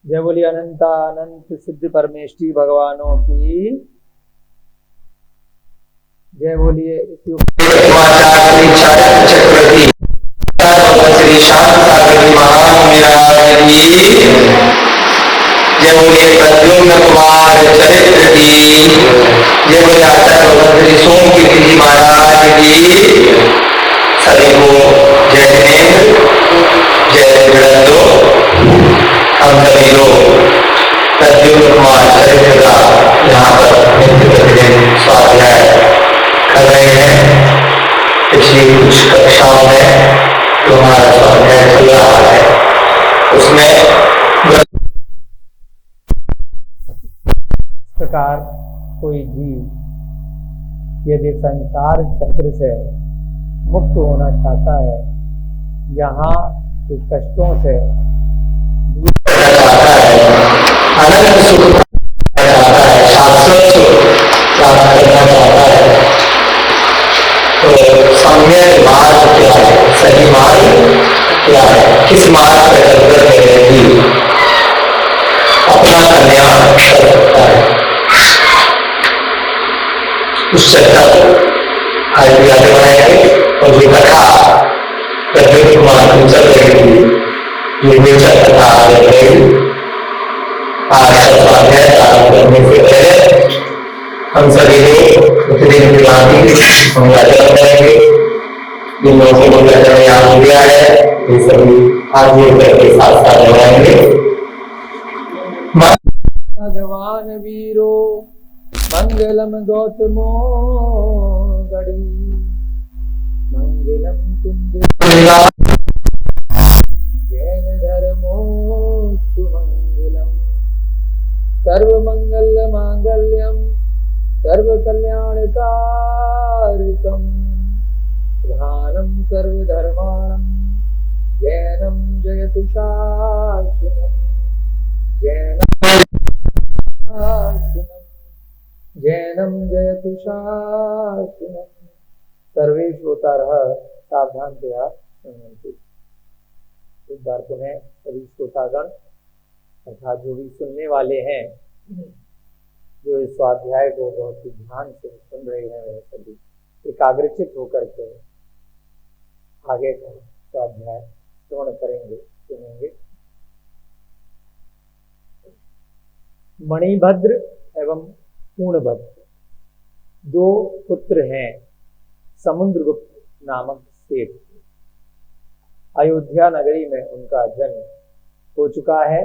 जय बोलिए अनंत सिद्ध परमेष्टि भगवानों की जय बोलिए। श्री शांत सागर महाराज की जय बोलिए। प्रद्युम्न कुमार चरित्र की जय बोलिए। आचार्य भगवत सोम कीर्ति जी महाराज की सभी को जय हिंद, जय विड़ंदो। हम सभी लोग प्रद्युम्न कुमार चरित्र का यहाँ पर नित्य प्रतिदिन स्वाध्याय कर रहे हैं। पिछली कुछ कक्षाओं में जो हमारा स्वाध्याय चल रहा है उसमें इस प्रकार कोई जीव यदि संसार चक्र से मुक्त होना चाहता है, यहाँ के कष्टों से दूर चाहता है, अनंत सुख चाहता है, शाश्वत सुख प्राप्त करना चाहता है, तो सम्यक मार्ग क्या है, सही मार्ग क्या है, किस मार्ग पर चलकर भी अपना कल्याण कर सकता है, उस चर्चा को आज भी आगे बढ़ाएंगे। और जो कथा प्रद्युम्न कुमार की चल रही थी, ये विचार कथा आगे बढ़ेगी। आज का स्वाध्याय प्रारंभ करने से पहले हम सभी लोग प्रतिदिन की भांति मंगलाचरण करेंगे। जिन लोगों को मंगलाचरण याद दिया है ये सभी हाथ जोड़ करके साथ साथ लगाएंगे। भगवान वीरो मंगलम गौतमो गड़ी मंगलम कुंद जैन धर्मो सुमंगलम सर्वमंगल मांगल्यम सर्व कल्याणकारकम प्रधानम सर्वधर्माणम जैनम जयतु शासनम जैनम जयतु शासनम। सर्वे श्रोतारः सावधानतया शृण्वन्तु। एक बार पुनः सभी श्रोतागण अर्थात जो भी सुनने वाले हैं, जो इस स्वाध्याय को बहुत ही ध्यान से सुन रहे हैं, वह सभी एकाग्रचित होकर के आगे का स्वाध्याय श्रवण करेंगे, सुनेंगे। मणिभद्र एवं पूर्णभद्र दो पुत्र हैं समुद्रगुप्त नामक सेठ। अयोध्या नगरी में उनका जन्म हो चुका है।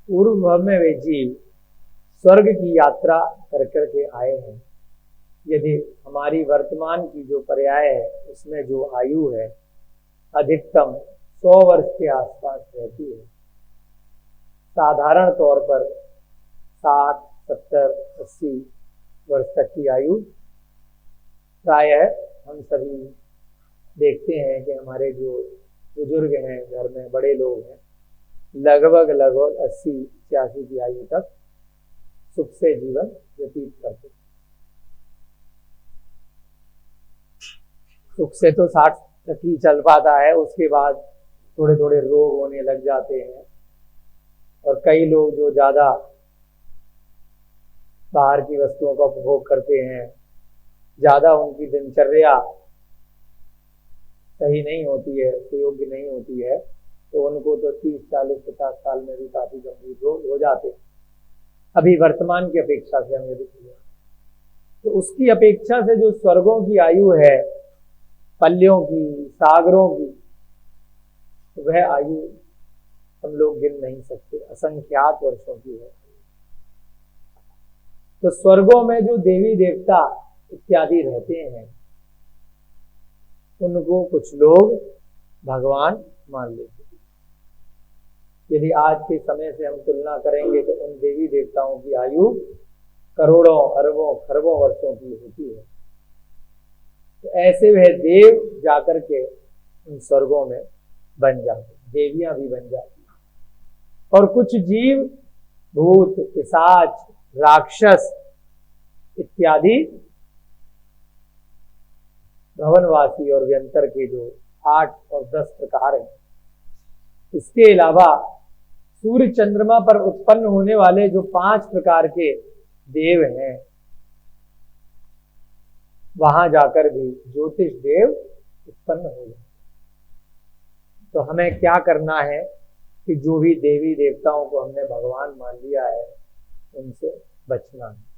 पूर्व भव में वे जीव स्वर्ग की यात्रा कर करके आए हैं। यदि हमारी वर्तमान की जो पर्याय है उसमें जो आयु है अधिकतम 100 वर्ष के आसपास रहती है। साधारण तौर पर 60, 70, 80 वर्ष तक की आयु प्रायः हम सभी देखते हैं कि हमारे जो बुजुर्ग हैं, घर में बड़े लोग हैं, लगभग 80-86 की आयु तक सुख से जीवन व्यतीत करते हैं। सुख से तो 60 तक ही चल पाता है, उसके बाद थोड़े थोड़े रोग होने लग जाते हैं। और कई लोग जो ज्यादा बाहर की वस्तुओं का उपभोग करते हैं, ज्यादा उनकी दिनचर्या सही नहीं होती है, सुयोग्य नहीं होती है, तो उनको तो 30, 40, 50 साल में भी काफी गंभीर रोग हो जाते हैं। अभी वर्तमान की अपेक्षा से हम यदि तो उसकी अपेक्षा से जो स्वर्गों की आयु है, पल्यों की, सागरों की, वह आयु हम लोग गिन नहीं सकते, असंख्यात वर्षों की है। तो स्वर्गों में जो देवी देवता इत्यादि रहते हैं उनको कुछ लोग भगवान मान लेते हैं। यदि आज के समय से हम तुलना करेंगे तो उन देवी देवताओं की आयु करोड़ों, अरबों, खरबों वर्षों की होती है। तो ऐसे वह देव जाकर के उन स्वर्गों में बन जाते, देवियां भी बन जाती। और कुछ जीव भूत, पिशाच, राक्षस इत्यादि भवनवासी और व्यंतर के जो 8 और 10 प्रकार हैं, इसके अलावा सूर्य चंद्रमा पर उत्पन्न होने वाले जो 5 प्रकार के देव हैं, वहां जाकर भी ज्योतिष देव उत्पन्न हो जाए। तो हमें क्या करना है कि जो भी देवी देवताओं को हमने भगवान मान लिया है उनसे बचना है।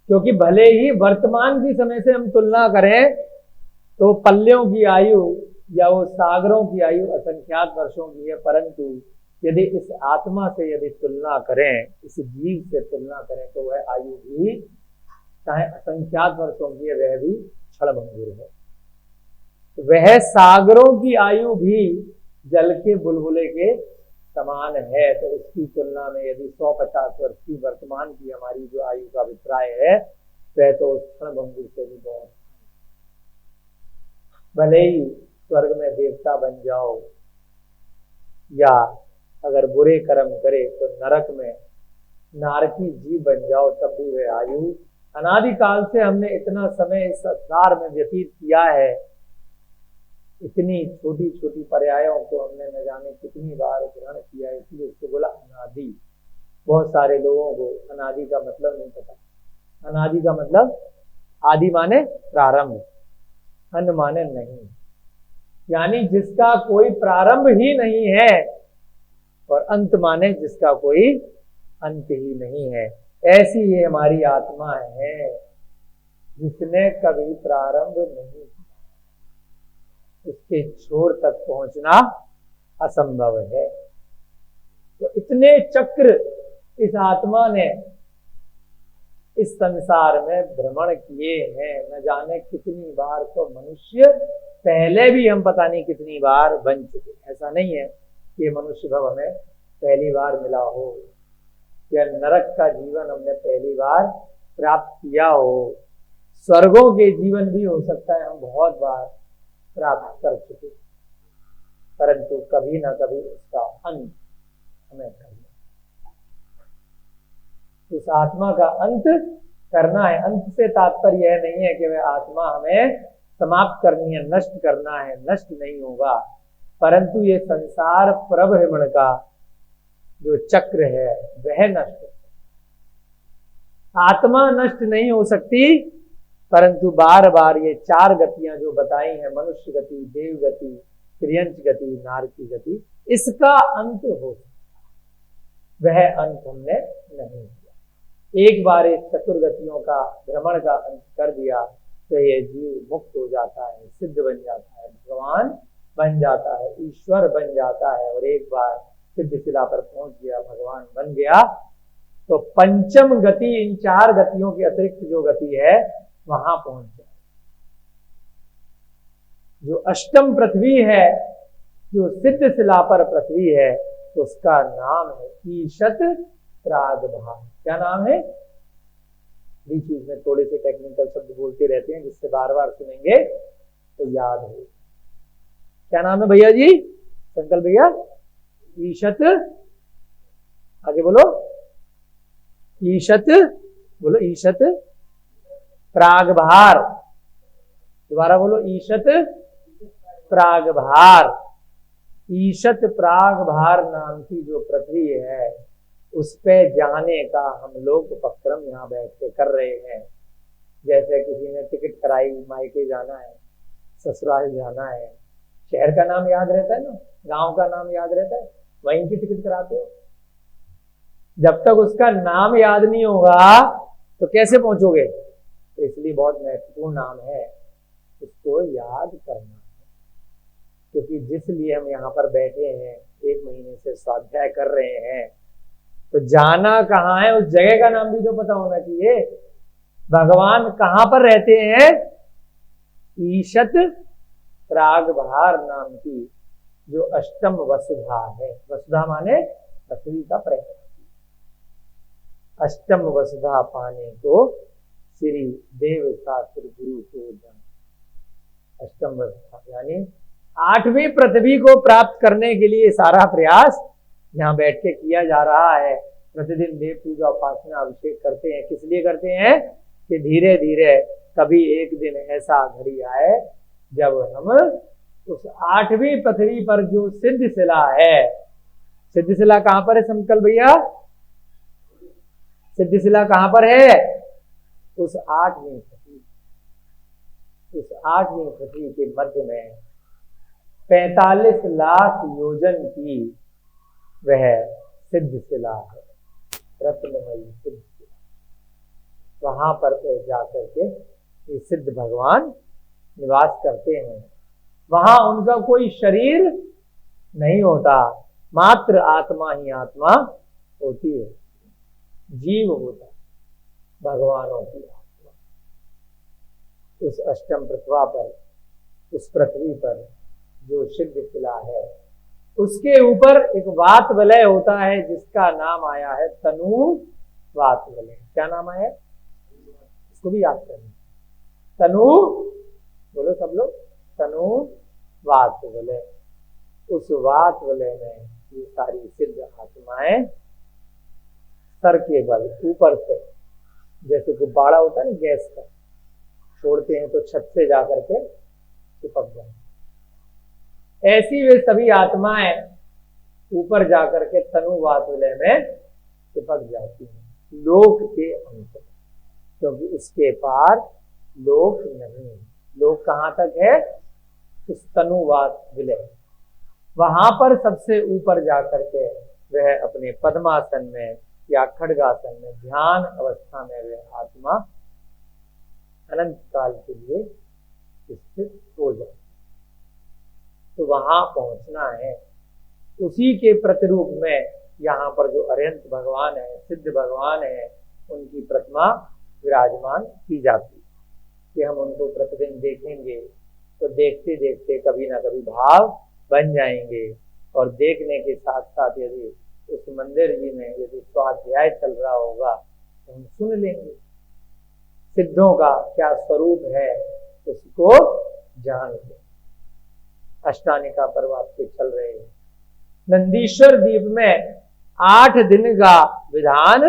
क्योंकि भले ही वर्तमान की समय से हम तुलना करें तो पल्लियों की आयु या वो सागरों की आयु असंख्यात वर्षों की है, परंतु यदि इस आत्मा से यदि तुलना करें, इस जीव से तुलना करें, तो वह आयु भी चाहे असंख्यात वर्षों की है, वह भी क्षणभंगुर है। वह सागरों की आयु भी जल के बुलबुले के समान है। तो उसकी तुलना में यदि 150 वर्ष की वर्तमान की हमारी जो आयु का अभिप्राय है, वह तो उस क्षणभंगुर से भी बहुत। भले ही स्वर्ग में देवता बन जाओ या अगर बुरे कर्म करे तो नरक में नारकी जीव बन जाओ, तब भी वह आयु अनादिकाल से हमने इतना समय इस संसार में व्यतीत किया है, इतनी छोटी छोटी पर्यायों को हमने न जाने कितनी बार ग्रहण किया है, इसलिए उसको बोला अनादि। बहुत सारे लोगों को अनादि का मतलब नहीं पता। अनादि का मतलब आदि माने प्रारंभ, अन माने नहीं, यानी जिसका कोई प्रारंभ ही नहीं है, और अंत माने जिसका कोई अंत ही नहीं है। ऐसी ये हमारी आत्मा है जिसने कभी प्रारंभ नहीं किया, उसके छोर तक पहुंचना असंभव है। तो इतने चक्र इस आत्मा ने इस संसार में भ्रमण किए हैं, न जाने कितनी बार। तो मनुष्य पहले भी हम पता नहीं कितनी बार बन चुके। ऐसा नहीं है कि मनुष्य भव हमें पहली बार मिला हो, या नरक का जीवन हमने पहली बार प्राप्त किया हो। स्वर्गों के जीवन भी हो सकता है हम बहुत बार प्राप्त कर चुके, परंतु कभी ना कभी उसका अंत हमें करना। उस आत्मा का अंत करना है। अंत से तात्पर्य यह नहीं है कि वह आत्मा हमें समाप्त करनी है, नष्ट करना है, नष्ट नहीं होगा, परंतु ये संसार प्रभ्रमण का जो चक्र है वह नष्ट है। आत्मा नष्ट नहीं हो सकती, परंतु बार बार ये 4 गतियां जो बताई हैं, मनुष्य गति, देव गति, त्रियंच गति, नारकी गति, इसका अंत हो सकता, वह अंत हमने नहीं किया। एक बार इस चतुर्गतियों का भ्रमण का अंत कर दिया तो ये जीव मुक्त हो जाता है, सिद्ध बन जाता है, भगवान बन जाता है, ईश्वर बन जाता है। और एक बार सिद्ध शिला पर पहुंच गया, भगवान बन गया, तो पंचम गति, इन 4 गतियों के अतिरिक्त जो गति है वहां पहुंच जाए। जो अष्टम पृथ्वी है, जो सिद्ध शिला पर पृथ्वी है, उसका नाम है ईशत प्रागभार। क्या नाम है? बीच बीच में थोड़े से टेक्निकल शब्द बोलते रहते हैं, जिससे बार बार सुनेंगे तो याद हो। क्या नाम है भैया जी? संकल्प भैया? ईशत, आगे बोलो, ईशत बोलो, ईशत प्रागभार। दोबारा बोलो, ईशत प्रागभार। ईशत प्रागभार नाम की जो पृथ्वी है, उस पे जाने का हम लोग उपक्रम यहाँ बैठ के कर रहे हैं। जैसे किसी ने टिकट कराई, मायके जाना है, ससुराल जाना है, शहर का नाम याद रहता है ना, गांव का नाम याद रहता है, वहीं की टिकट कराते हो। जब तक उसका नाम याद नहीं होगा तो कैसे पहुंचोगे? तो इसलिए बहुत महत्वपूर्ण नाम है, इसको याद करना है। क्योंकि जिस लिए हम यहाँ पर बैठे हैं, 1 महीने से स्वाध्याय कर रहे हैं, तो जाना कहाँ है उस जगह का नाम भी तो पता होना चाहिए। भगवान कहाँ पर रहते हैं? ईशत प्रागभार नाम की जो अष्टम वसुधा है। वसुधा माने पृथ्वी का प्रयास। अष्टम वसुधा पाने को श्री देव शास्त्र गुरु को जान। अष्टम वसुधा यानी 8वीं पृथ्वी को प्राप्त करने के लिए सारा प्रयास यहाँ बैठ के किया जा रहा है। प्रतिदिन देव पूजा, उपासना, अभिषेक करते हैं। किस लिए करते हैं? कि धीरे धीरे कभी एक दिन ऐसा घड़ी आए जब हम उस 8वीं पृथ्वी पर जो सिद्ध शिला है, सिद्ध शिला कहां पर है संकल्प भैया? सिद्ध शिला कहां पर है? उस 8वीं पृथ्वी के मध्य में 45 लाख योजन की वह सिद्ध शिला है, रत्नमयी सिद्ध शिला। वहां पर जाकर के ये सिद्ध भगवान निवास करते हैं। वहां उनका कोई शरीर नहीं होता, मात्र आत्मा ही आत्मा होती है, जीव होता, भगवानों की आत्मा। उस अष्टम पृथ्वी पर, उस पृथ्वी पर जो सिद्ध शिला है, उसके ऊपर एक वात वलय होता है जिसका नाम आया है तनु वात वलय। क्या नाम है? इसको भी याद करना। तनु, बोलो सब लोग, तनु वात वलय। उस वात वलय में ये सारी सिद्ध आत्माएं सर के बल ऊपर से, जैसे गुब्बारा होता है ना गैस का, छोड़ते हैं तो छत से जाकर के चिपक जाए, ऐसी वे सभी आत्माएं ऊपर जाकर के तनु वात वलय में चिपक जाती हैं लोक के अंत, क्योंकि उसके पार लोक नहीं है। लोक कहां तक है? उस तनुवात विलय, वहां पर सबसे ऊपर जाकर के वह अपने पद्मासन में या खड्गासन में ध्यान अवस्था में वह आत्मा अनंत काल के लिए स्थित हो जाए। तो वहां पहुंचना है। उसी के प्रतिरूप में यहाँ पर जो अरिहंत भगवान है, सिद्ध भगवान है, उनकी प्रतिमा विराजमान की जाती है कि हम उनको प्रतिदिन देखेंगे तो देखते देखते कभी ना कभी भाव बन जाएंगे। और देखने के साथ साथ यदि उस मंदिर जी में यदि स्वाध्याय चल रहा होगा तो हम सुन लेंगे, सिद्धों का क्या स्वरूप है उसको जान लेंगे। अष्टानिका पर्व आपके चल रहे हैं। नंदीश्वर द्वीप में 8 दिन का विधान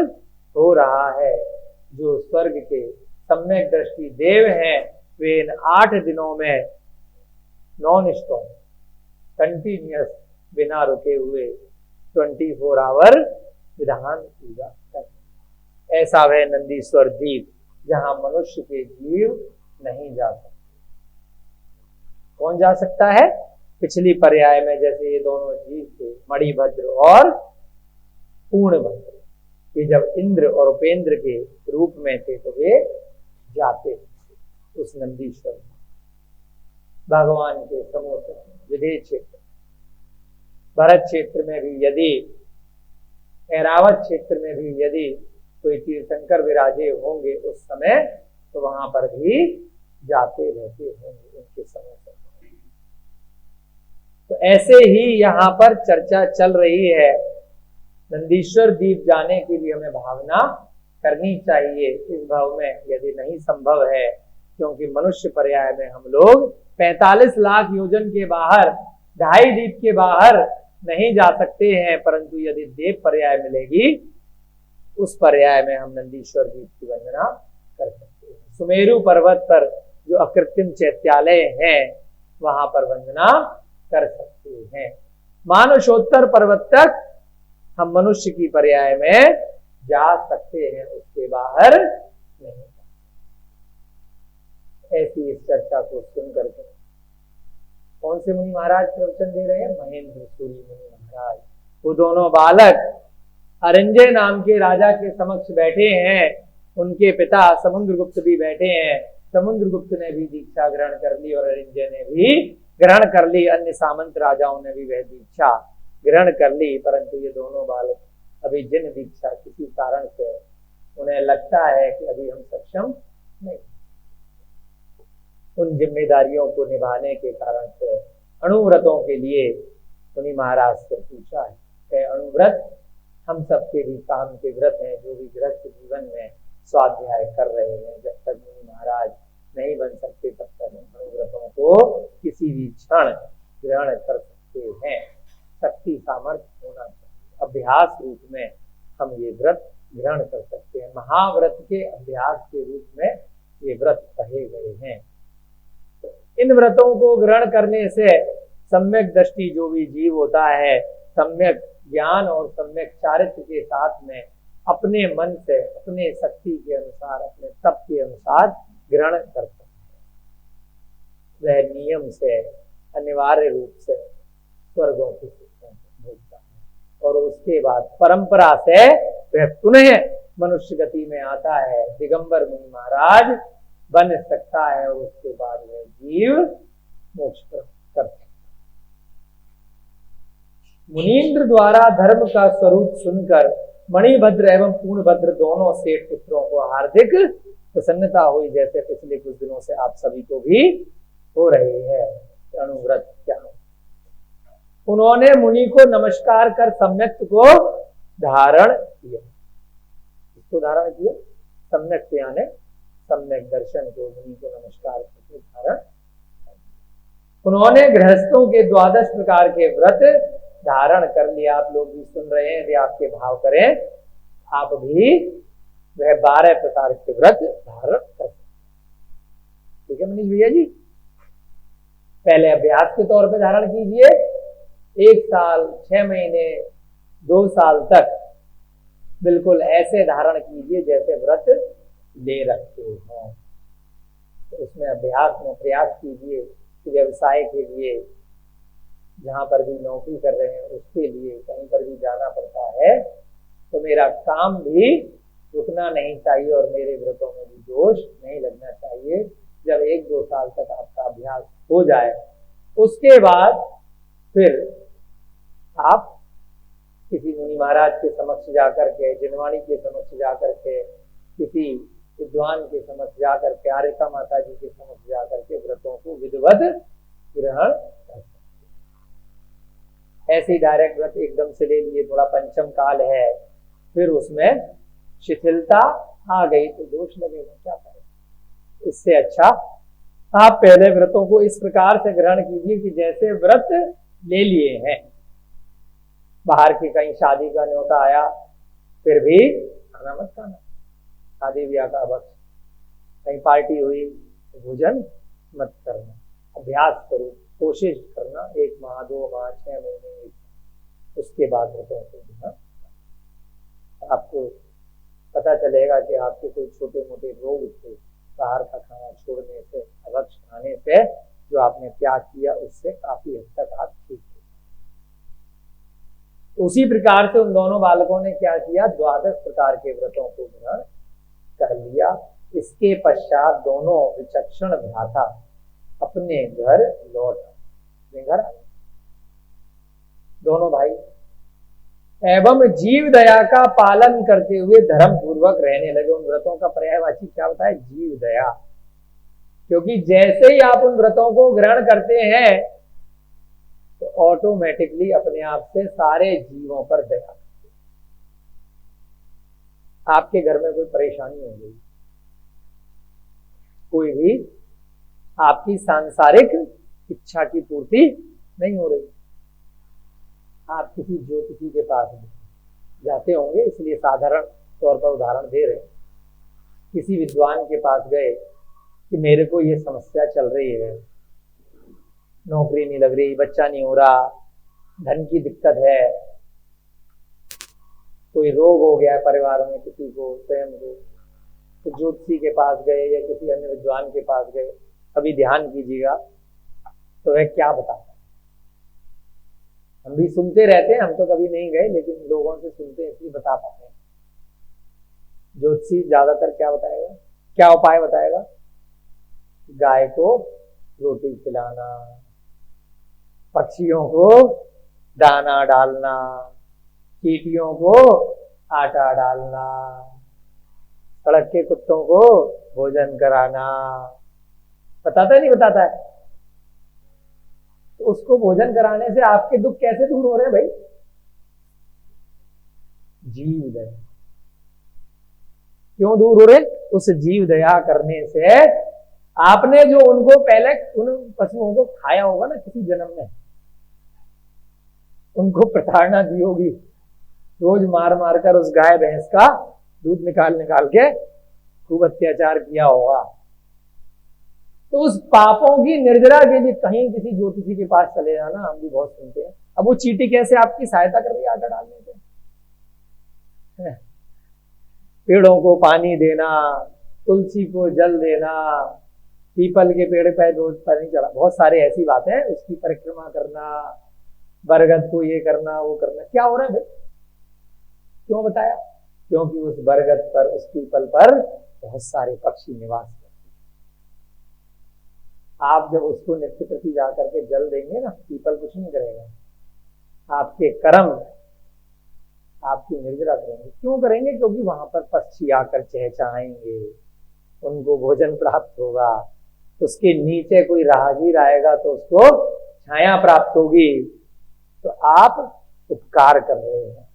हो रहा है। जो स्वर्ग के सम्यक दृष्टि देव हैं, वे इन 8 दिनों में नॉन स्टॉप कंटिन्यूअस बिना रुके हुए 24 आवर विधान पूजा करते। ऐसा वह नंदीश्वर द्वीप जहां मनुष्य के जीव नहीं जा सकते। कौन जा सकता है? पिछली पर्याय में जैसे ये दोनों जीव थे, मणिभद्र और पूर्णभद्र, ये जब इंद्र और उपेंद्र के रूप में थे तो वे जाते थे उस नंदीश्वर भगवान के समूह विदेह क्षेत्र, भरत क्षेत्र में भी यदि, ऐरावत क्षेत्र में भी यदि कोई तीर्थंकर विराजे होंगे उस समय, तो वहां पर भी जाते रहते होंगे उनके समूह। तो ऐसे ही यहाँ पर चर्चा चल रही है। नंदीश्वर द्वीप जाने की भी हमें भावना करनी चाहिए इस भाव में, यदि नहीं संभव है, क्योंकि मनुष्य पर्याय में हम लोग 45 लाख योजन के बाहर, 2.5 द्वीप के बाहर नहीं जा सकते हैं, परंतु यदि देव पर्याय मिलेगी उस पर्याय में हम नंदीश्वर द्वीप की वंदना कर सकते हैं। सुमेरु पर्वत पर जो अकृत्रिम चैत्यालय है वहां पर वंदना कर सकते हैं। मानसोत्तर पर्वत तक हम मनुष्य की पर्याय में जा सकते हैं, उसके बाहर नहीं। ऐसी इस चर्चा को सुन करके कौन से मुनि महाराज प्रवचन दे रहे हैं? महेंद्र सूरी मुनि महाराज। वो दोनों बालक अरिंजय नाम के राजा के समक्ष बैठे हैं, उनके पिता समुद्रगुप्त भी बैठे हैं। समुद्रगुप्त ने भी दीक्षा ग्रहण कर ली और अरिंजय ने भी ग्रहण कर ली, अन्य सामंत राजाओं ने भी वह दीक्षा ग्रहण कर ली, परंतु ये दोनों बालक अभी जिन दीक्षा किसी कारण से उन्हें लगता है कि अभी हम सक्षम नहीं, उन जिम्मेदारियों को निभाने के कारण से अणुव्रतों के लिए मुनि महाराज से पूछा है कि अणुव्रत हम सबके भी काम के व्रत हैं, जो भी गृहस्थ जीवन में स्वाध्याय कर रहे हैं, जब तक मुनि महाराज नहीं बन सकते तब तक अणुव्रतों को किसी भी क्षण ग्रहण कर सकते हैं। शक्ति सामर्थ्य होना चाहिए, अभ्यास रूप में हम ये व्रत ग्रहण कर सकते हैं। महाव्रत के अभ्यास के रूप में ये व्रत कहे गए हैं। इन व्रतों को ग्रहण करने से सम्यक दृष्टि जो भी जीव होता है सम्यक ज्ञान और सम्यक चारित्र के साथ में अपने मन से अपने शक्ति के अनुसार अपने तप के अनुसार ग्रहण करता है। वह नियम से अनिवार्य रूप से स्वर्गों की सुखों को भोगता है और उसके बाद परंपरा से वह पुनः मनुष्य गति में आता है। दिगंबर मुनि महाराज बन सकता है और उसके बाद वह जीव मोक्ष प्राप्त कर सकता है। मुनीन्द्र द्वारा धर्म का स्वरूप सुनकर मणिभद्र एवं पूर्णभद्र दोनों सेठ पुत्रों को हार्दिक प्रसन्नता हुई, जैसे पिछले कुछ दिनों से आप सभी को भी हो रही है। अनुव्रत क्या हो? उन्होंने मुनि को नमस्कार कर सम्यक को धारण किया। इसको धारण किया सम्यक यानी सम्यक दर्शन को मुनि को नमस्कार करके धारण। उन्होंने गृहस्थों के 12 प्रकार के व्रत धारण कर लिया। आप लोग भी सुन रहे हैं, यदि आपके भाव करें आप भी वह 12 प्रकार के व्रत धारण कर। ठीक है मनीष भैया जी, पहले अभ्यास के तौर पे धारण कीजिए। 1 साल 6 महीने 2 साल तक बिल्कुल ऐसे धारण कीजिए जैसे व्रत ले रखते हो। तो उसमें अभ्यास में प्रयास कीजिए कि व्यवसाय के लिए जहां पर भी नौकरी कर रहे हैं उसके लिए कहीं पर भी जाना पड़ता है तो मेरा काम भी रुकना नहीं चाहिए और मेरे व्रतों में भी दोष नहीं लगना चाहिए। जब 1-2 साल तक आपका अभ्यास हो जाए उसके बाद फिर आप किसी मुनि महाराज के समक्ष जाकर के, जिनवाणी के समक्ष जाकर के, किसी विद्वान के समक्ष जाकर के, आर्यका माता जी के समक्ष जाकर के व्रतों को विधिवत ग्रहण कर सकते। ऐसे डायरेक्ट व्रत एकदम से ले लिए, थोड़ा पंचम काल है, फिर उसमें शिथिलता आ गई तो दोष लगेगा, क्या करें। इससे अच्छा आप पहले व्रतों को इस प्रकार से ग्रहण कीजिए कि जैसे व्रत ले लिए हैं। बाहर की कहीं शादी का न्योता आया फिर भी खाना मत खाना, शादी ब्याह का वक्त कहीं पार्टी हुई तो भोजन मत करना। अभ्यास करो, कोशिश करना 1 माह 2 माह 6 महीने, उसके बाद व्रतों को देना। आपको पता चलेगा कि आपके कोई छोटे मोटे रोग थे, बाहर का खाना छोड़ने से, अभक्ष खाने से जो आपने त्याग किया उससे काफी हद तक आप ठीक हो। उसी प्रकार से उन दोनों बालकों ने क्या किया, 12 प्रकार के व्रतों को ग्रहण कर लिया। इसके पश्चात दोनों विचक्षण भ्राता अपने घर लौट घर आए, दोनों भाई, एवं जीव दया का पालन करते हुए धर्म पूर्वक रहने लगे। उन व्रतों का पर्यायवाची क्या होता है, जीव दया। क्योंकि जैसे ही आप उन व्रतों को ग्रहण करते हैं तो ऑटोमेटिकली अपने आप से सारे जीवों पर दया। आपके घर में कोई परेशानी हो गई, कोई भी आपकी सांसारिक इच्छा की पूर्ति नहीं हो रही, आप किसी ज्योतिषी के पास जाते होंगे, इसलिए साधारण तौर पर उदाहरण दे रहे हैं। किसी विद्वान के पास गए कि मेरे को ये समस्या चल रही है, नौकरी नहीं लग रही, बच्चा नहीं हो रहा, धन की दिक्कत है, कोई रोग हो गया है परिवार में किसी को, स्वयं को, तो ज्योतिषी के पास गए या किसी अन्य विद्वान के पास गए। अभी ध्यान कीजिएगा तो वह क्या बताता है। हम भी सुनते रहते हैं, हम तो कभी नहीं गए लेकिन लोगों से सुनते हैं इसलिए बता पाते हैं। ज्योतिषी ज्यादातर क्या बताएगा, क्या उपाय बताएगा, गाय को रोटी खिलाना, पक्षियों को दाना डालना, चींटियों को आटा डालना, सड़क के कुत्तों को भोजन कराना। बताता है नहीं बताता है? तो उसको भोजन कराने से आपके दुख कैसे दूर हो रहे हैं भाई? जीव दया। क्यों दूर हो रहे? उस जीव दया करने से आपने जो उनको पहले उन पशुओं को खाया होगा ना किसी जन्म में, उनको प्रताड़ना दी होगी, रोज मार मार कर उस गाय भैंस का दूध निकाल निकाल के खूब अत्याचार किया होगा, तो उस पापों की निर्जरा के लिए कहीं किसी ज्योतिषी के पास चले जाना, हम भी बहुत सुनते हैं। अब वो चींटी कैसे आपकी सहायता कर रही है आटा डालने में? पेड़ों को पानी देना, तुलसी को जल देना, पीपल के पेड़ पे रोज पानी चढ़ा, बहुत सारे ऐसी बातें हैं, उसकी परिक्रमा करना, बरगद को ये करना वो करना। क्या हो रहा है भाई? क्यों बताया? क्योंकि उस बरगद पर, उस पीपल पर बहुत सारे पक्षी निवास करते हैं। आप जब उसको नित्य प्रति जाकर के जल देंगे ना, पीपल कुछ नहीं करेगा। आपके कर्म आपकी निर्जरा करेंगे। क्यों करेंगे? क्योंकि वहां पर पक्षी आकर चहचहाएंगे, उनको भोजन प्राप्त होगा। उसके नीचे कोई राहगीर आएगा तो उसको छाया प्राप्त होगी। तो आप उपकार कर रहे हैं।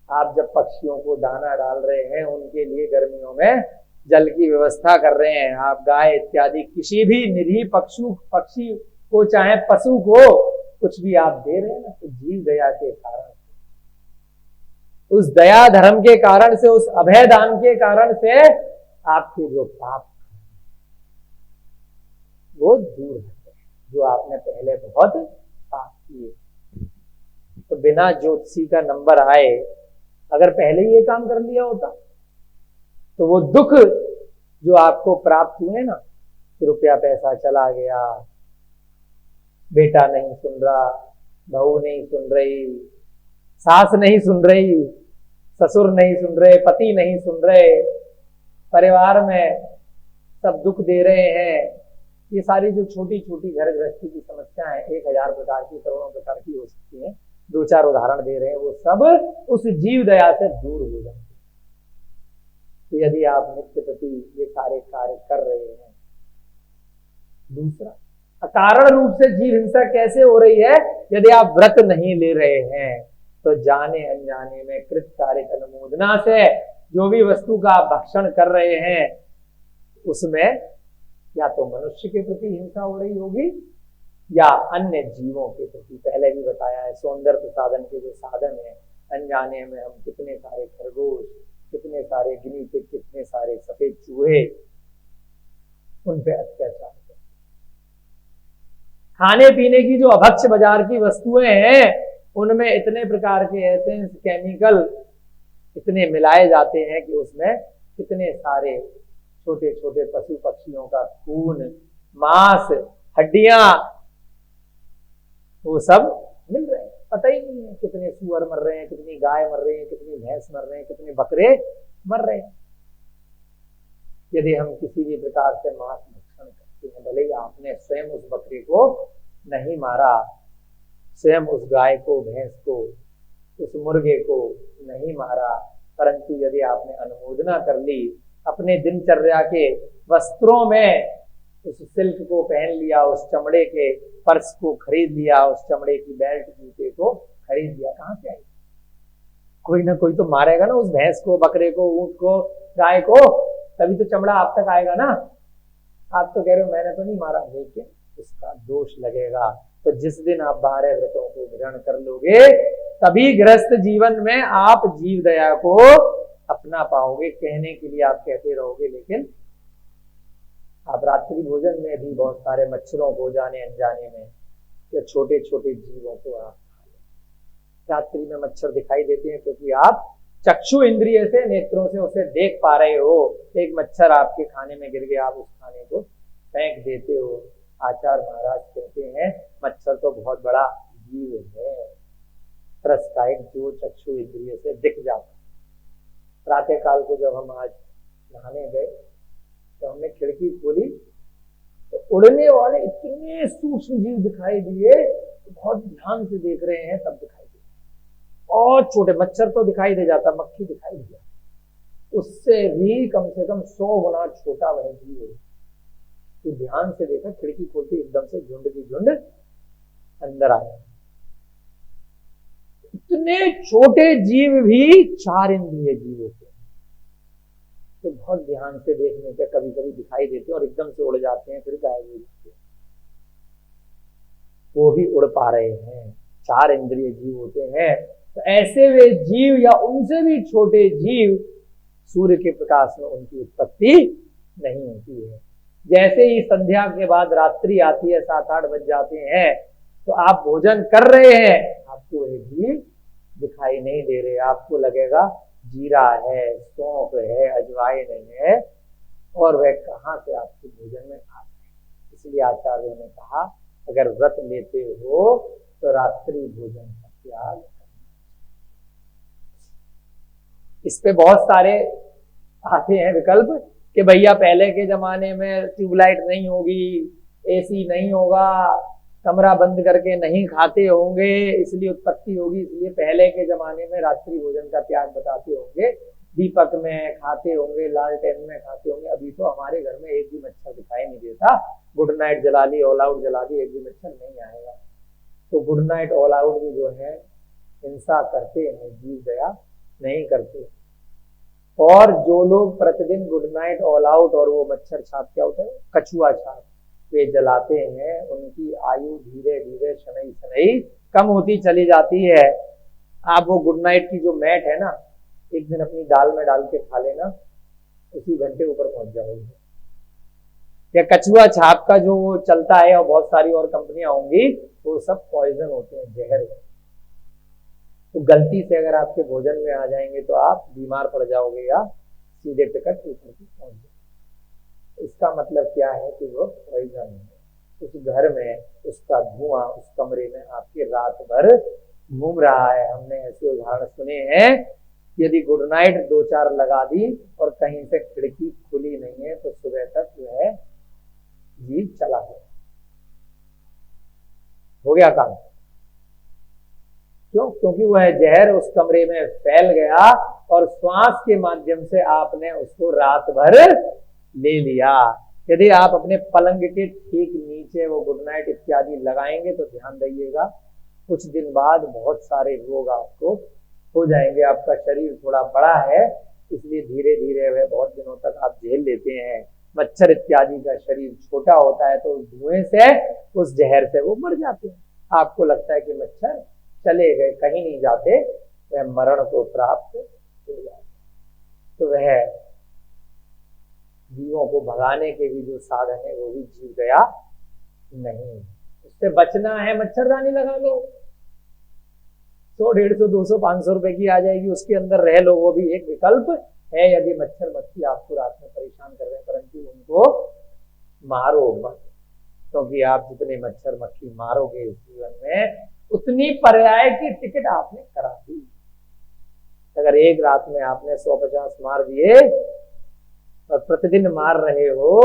आप जब पक्षियों को दाना डाल रहे हैं, उनके लिए गर्मियों में जल की व्यवस्था कर रहे हैं, आप गाय इत्यादि किसी भी निरीह पक्षी को, चाहे पशु को, कुछ भी आप दे रहे हैं ना, तो जीव दया के कारण, उस दया धर्म के कारण से, उस अभय दान के कारण से आपके जो पाप वो दूर होते हैं, जो आपने पहले बहुत पाप किए। तो बिना ज्योतिषी का नंबर आए अगर पहले ही ये काम कर लिया होता तो वो दुख जो आपको प्राप्त हुए ना, कि रुपया पैसा चला गया, बेटा नहीं सुन रहा, बहू नहीं सुन रही, सास नहीं सुन रही, ससुर नहीं सुन रहे, पति नहीं सुन रहे, परिवार में सब दुख दे रहे हैं, ये सारी जो छोटी छोटी घर गृहस्थी की समस्याएं 1000 प्रकार की, करोड़ों प्रकार की हो सकती हैं, 2-4 उदाहरण दे रहे हैं, वो सब उस जीव दया से दूर हो जाते हैं। तो यदि आप नित्य प्रति ये सारे कार्य कर रहे हैं। दूसरा, अकारण रूप से जीव हिंसा कैसे हो रही है? यदि आप व्रत नहीं ले रहे हैं तो जाने अनजाने में कृत कार्य अनुमोदना से जो भी वस्तु का आप भक्षण कर रहे हैं, उसमें या तो मनुष्य के प्रति हिंसा हो रही होगी या अन्य जीवों के प्रति। पहले भी बताया है, सौंदर्य प्रसाधन के जो साधन है, अनजाने में हम कितने सारे खरगोश, कितने सारे गिनी पिग, कितने सारे सफेद चूहे, उन पे अत्याचार करते। खाने पीने की जो अभक्ष बाजार की वस्तुएं हैं, उनमें इतने प्रकार के एसेंस, केमिकल इतने मिलाए जाते हैं कि उसमें कितने सारे छोटे छोटे पशु पक्षियों का खून, मांस, हड्डियां, वो सब मिल रहे हैं। पता ही नहीं है कितने सुअर मर रहे हैं, कितनी गाय मर रही है, कितनी भैंस मर रहे हैं, कितने बकरे मर रहे हैं। यदि हम किसी भी प्रकार से मांस भक्षण करते हैं, भले ही आपने स्वयं उस बकरे को नहीं मारा, स्वयं उस गाय को, भैंस को, उस मुर्गे को नहीं मारा, परंतु यदि आपने अनुमोदना कर ली, अपने दिनचर्या के वस्त्रों में उस सिल्क को पहन लिया, उस चमड़े के पर्स को खरीद लिया, उस चमड़े की बेल्ट, जूते को खरीद लिया, कहां से आई? कोई ना कोई तो मारेगा ना उस भैंस को, बकरे को, ऊंट को, गाय को, तभी तो चमड़ा आप तक आएगा ना। आप तो कह रहे हो मैंने तो नहीं मारा, लेकिन उसका दोष लगेगा। तो जिस दिन आप 12 व्रतों को ग्रहण कर लोगे, तभी गृहस्थ जीवन में आप जीव दया को अपना पाओगे। कहने के लिए आप कहते रहोगे, लेकिन आप रात्रि भोजन में भी बहुत सारे मच्छरों को जाने अनजाने में, या छोटे छोटे जीवों को आप रात्रि में मच्छर दिखाई देते हैं, क्योंकि आप चक्षु इंद्रिय से, नेत्रों से उसे देख पा रहे हो। एक मच्छर आपके खाने में गिर गया, आप उस खाने को फेंक देते हो। आचार्य महाराज कहते हैं मच्छर तो बहुत बड़ा जीव है, त्रस्तायक, जो चक्षु इंद्रिय से दिख जाता। प्रातः काल को जब हम आज नहाने गए तो हमने खिड़की खोली तो उड़ने वाले इतने सूक्ष्म जीव दिखाई दिए, बहुत ध्यान से देख रहे हैं तब दिखाई दिए। और छोटे मच्छर तो दिखाई दे जाता, मक्खी दिखाई दिया, उससे भी कम से कम 100 गुना छोटा वह जीव है। तो ध्यान से देखा, खिड़की खोलती एकदम से झुंड की झुंड अंदर आया। इतने छोटे जीव भी 4 इंद्रिय जीव होते हैं। तो बहुत ध्यान से देखने पे कभी कभी दिखाई देते हैं और एकदम से उड़ जाते हैं, फिर गायब हो जाते हैं। वो भी उड़ पा रहे हैं, 4 इंद्रिय जीव होते हैं। तो ऐसे वे जीव या उनसे भी छोटे जीव, सूर्य के प्रकाश में उनकी उत्पत्ति नहीं होती है। जैसे ही संध्या के बाद रात्रि आती है, 7-8 बज जाते हैं, तो आप भोजन कर रहे हैं, आपको एक भी दिखाई नहीं दे रहे। आपको लगेगा जीरा है, सौंफ है, अजवाइन है, और वह कहाँ से आपके भोजन में आ गए। इसलिए आचार्यों ने कहा अगर व्रत लेते हो तो रात्रि भोजन का त्याग। इस पे बहुत सारे आते हैं विकल्प कि भैया पहले के जमाने में ट्यूबलाइट नहीं होगी, एसी नहीं होगा, कमरा बंद करके नहीं खाते होंगे, इसलिए उत्पत्ति होगी, इसलिए पहले के जमाने में रात्रि भोजन का त्याग बताते होंगे, दीपक में खाते होंगे, लालटेन में खाते होंगे। अभी तो हमारे घर में एक भी मच्छर दिखाई नहीं देता, गुड नाइट जला ली, ऑल आउट जला दी, एक भी मच्छर नहीं आएगा। तो गुड नाइट ऑल आउट भी जो है हिंसा करते हैं, जीव दया नहीं करते। और जो लोग प्रतिदिन गुड नाइट ऑल आउट और वो मच्छर छाप क्या होता है, कछुआ छाप, वे जलाते हैं, उनकी आयु धीरे धीरे शनई शनई कम होती चली जाती है। आप वो गुड नाइट की जो मैट है ना, एक दिन अपनी दाल में डाल के खा लेना, उसी घंटे ऊपर पहुंच जाओगे। या कछुआ छाप का जो वो चलता है, और बहुत सारी और कंपनियां होंगी, वो सब पॉइजन होते हैं, जहर। तो गलती से अगर आपके भोजन में आ जाएंगे तो आप बीमार पड़ जाओगे या सीधे टिकट ऊपर पहुंच जाओगे। इसका मतलब क्या है कि वो पॉइजन है। उस घर में उसका धुआं उस कमरे में आपके रात भर घूम रहा है। हमने ऐसे उदाहरण सुने हैं, यदि गुड नाइट 2-4 लगा दी और कहीं से खिड़की खुली नहीं है तो सुबह तक जो है जीव चला गया, हो गया काम। क्यों? क्योंकि वह जहर उस कमरे में फैल गया और श्वास के माध्यम से आपने उसको रात भर ले लिया। यदि आप अपने पलंग के ठीक नीचे वो गुड नाइट इत्यादि लगाएंगे तो ध्यान रखिएगा, कुछ दिन बाद बहुत सारे रोग आपको हो जाएंगे। आपका शरीर थोड़ा बड़ा है, इसलिए धीरे धीरे वह बहुत दिनों तक आप झेल लेते हैं। मच्छर इत्यादि का शरीर छोटा होता है, तो धुएं से, उस जहर से वो मर जाते हैं। आपको लगता है कि मच्छर चले गए, कहीं नहीं जाते, वह मरण को प्राप्त हो जाते। तो वह जीवों को भगाने के भी जो साधन है वो भी जीव गया नहीं। उससे बचना है, मच्छरदानी लगा लो, 100, 150, 200, 500 रुपए की आ जाएगी, उसके अंदर रह लो, वो भी एक विकल्प है। यदि मच्छर मक्खी आपको रात में परेशान कर रहे हैं, परंतु उनको मारो मत, क्योंकि आप जितने मच्छर मक्खी मारोगे इस जीवन में, उतनी पर्याय की टिकट आपने करा दी। अगर एक रात में आपने 150 मार दिए और प्रतिदिन मार रहे हो,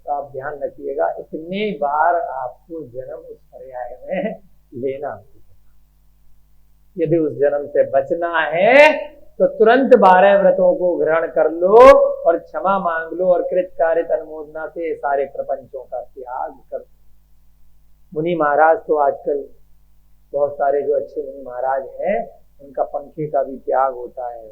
तो आप ध्यान रखिएगा इतनी बार आपको जन्म उस पर्याय में लेना। यदि उस जन्म से बचना है तो तुरंत 12 व्रतों को ग्रहण कर लो और क्षमा मांग लो और कृतकार्य अनुमोदना से सारे प्रपंचों का त्याग कर दो। मुनि महाराज तो आजकल बहुत सारे जो अच्छे मुनि महाराज हैं, उनका पंखे का भी त्याग होता है,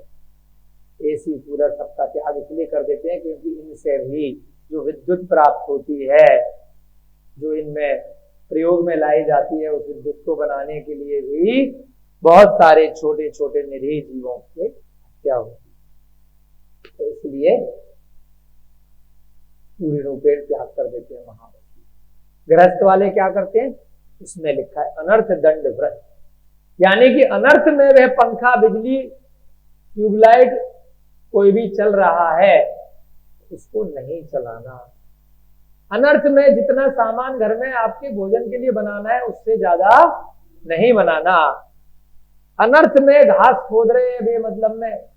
एसी कूलर सबका त्याग इसलिए कर देते हैं क्योंकि इनसे भी जो विद्युत प्राप्त होती है, जो इनमें प्रयोग में लाई जाती है, उस विद्युत को बनाने के लिए भी बहुत सारे छोटे छोटे निरीह जीवों के हत्या होती है। तो इसलिए पूरी रूपेण त्याग कर देते हैं महाव्रत। गृहस्थ वाले क्या करते हैं, उसमें लिखा है अनर्थ दंड व्रत, यानी कि अनर्थ में वह पंखा, बिजली, ट्यूबलाइट कोई भी चल रहा है उसको नहीं चलाना। अनर्थ में जितना सामान घर में आपके भोजन के लिए बनाना है उससे ज्यादा नहीं बनाना। अनर्थ में घास खोद रहे हैं बेमतलब में,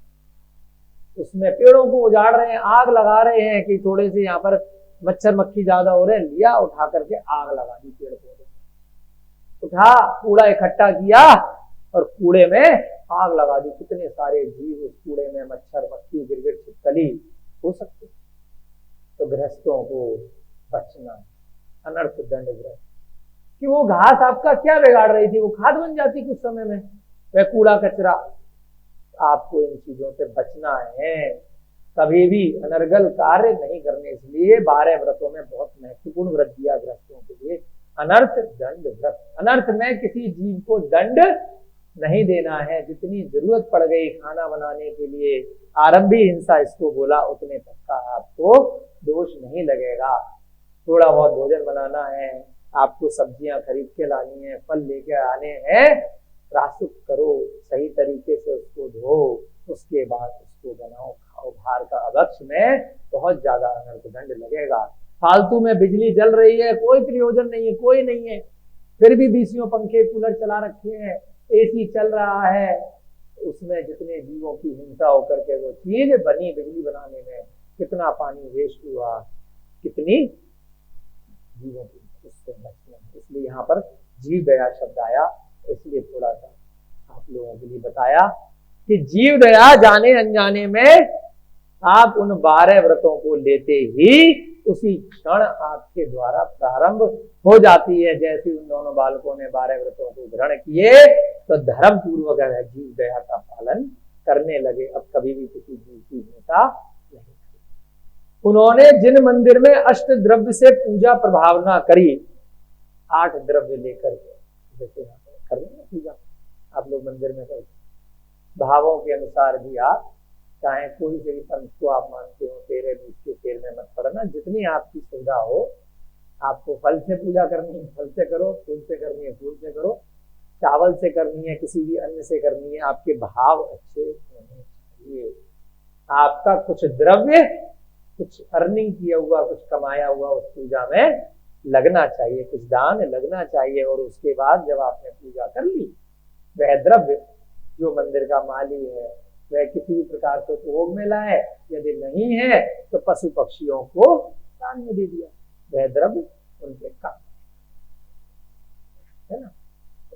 उसमें पेड़ों को उजाड़ रहे हैं, आग लगा रहे हैं कि थोड़े से यहाँ पर मच्छर मक्खी ज्यादा हो रहे हैं, लिया उठा करके आग लगा दी पेड़ पौधे, उठा कूड़ा इकट्ठा किया और कूड़े में आग लगा दी। कितने सारे जीव उस कूड़े में, मच्छर मक्खी गिरगिट छिपकली हो सकते। तो गृहस्थों को बचना, अनर्थ दंड व्रत, कि वो घास आपका क्या बिगाड़ रही थी, वो खाद बन जाती कुछ समय में, वह कूड़ा कचरा। आपको इन चीजों से बचना है, कभी भी अनर्गल कार्य नहीं करने। इसलिए 12 व्रतों में बहुत महत्वपूर्ण व्रत दिया गृहस्थों के लिए, अनर्थ दंड व्रत। अनर्थ में किसी जीव को दंड नहीं देना है। जितनी जरूरत पड़ गई खाना बनाने के लिए, आरंभी हिंसा इसको बोला, उतने तक का आपको दोष नहीं लगेगा। थोड़ा बहुत भोजन बनाना है, आपको सब्जियां खरीद के लानी है, फल लेके आने हैं, प्राशुद्ध करो, सही तरीके से उसको धो, उसके बाद उसको बनाओ खाओ। बाहर का अभक्ष में बहुत ज्यादा अनर्थदंड लगेगा। फालतू में बिजली जल रही है, कोई प्रयोजन नहीं है, कोई नहीं है, फिर भी बीसियों पंखे कूलर चला रखे हैं, एसी चल रहा है, उसमें जितने जीवों की हिंसा होकर के वो चीज बनी, बिजली बनाने में कितना पानी वेस्ट हुआ, कितनी जीवों की उससे बचना। इसलिए यहाँ पर जीव दया शब्द आया, इसलिए थोड़ा सा आप लोगों के लिए बताया कि जीव दया जाने अनजाने में आप उन 12 व्रतों को लेते ही उसी क्षण आपके द्वारा प्रारंभ हो जाती है। जैसे उन दोनों बालकों ने 12 व्रतों को ग्रहण किए तो धर्म पूर्वक जीव दया का पालन करने लगे, अब कभी भी किसी जीव की हिंसा नहीं। उन्होंने जिन मंदिर में अष्ट द्रव्य से पूजा प्रभावना करी, 8 द्रव्य लेकर के, जैसे यहाँ पर कर लेना पूजा आप लोग मंदिर में करते, भावों के अनुसार भी आप चाहे कोई से भी पंथ को आप मानते हो, तेरे बीच के तेर में मत पड़ना, जितनी आपकी सुविधा हो। आपको फल से पूजा करनी है फल से करो, फूल से करनी है फूल से करो, चावल से करनी है, किसी भी अन्न से करनी है, आपके भाव अच्छे होने चाहिए। आपका कुछ द्रव्य, कुछ अर्निंग किया हुआ, कुछ कमाया हुआ उस पूजा में लगना चाहिए, कुछ दान लगना चाहिए। और उसके बाद जब आपने पूजा कर ली, वह द्रव्य जो मंदिर का माली है वह किसी भी प्रकार से उपभोग में लाए, यदि नहीं है तो पशु पक्षियों को दान में दे दिया, वह द्रव्य उनके काम है ना।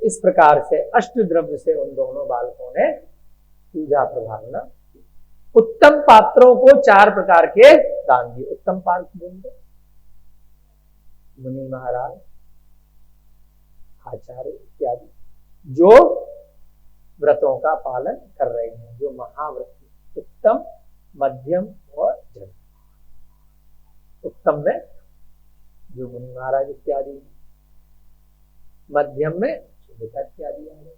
इस प्रकार से अष्ट द्रव्य से उन दोनों बालकों ने पूजा प्रभावना। उत्तम पात्रों को 4 प्रकार के दान दिए। उत्तम पात्र मुनि महाराज, आचार्य इत्यादि, जो व्रतों का पालन कर रहे हैं, जो महाव्रत, उत्तम, मध्यम और जन। उत्तम में जो मुनि महाराज इत्यादि, मध्यम में इत्यादि आ गए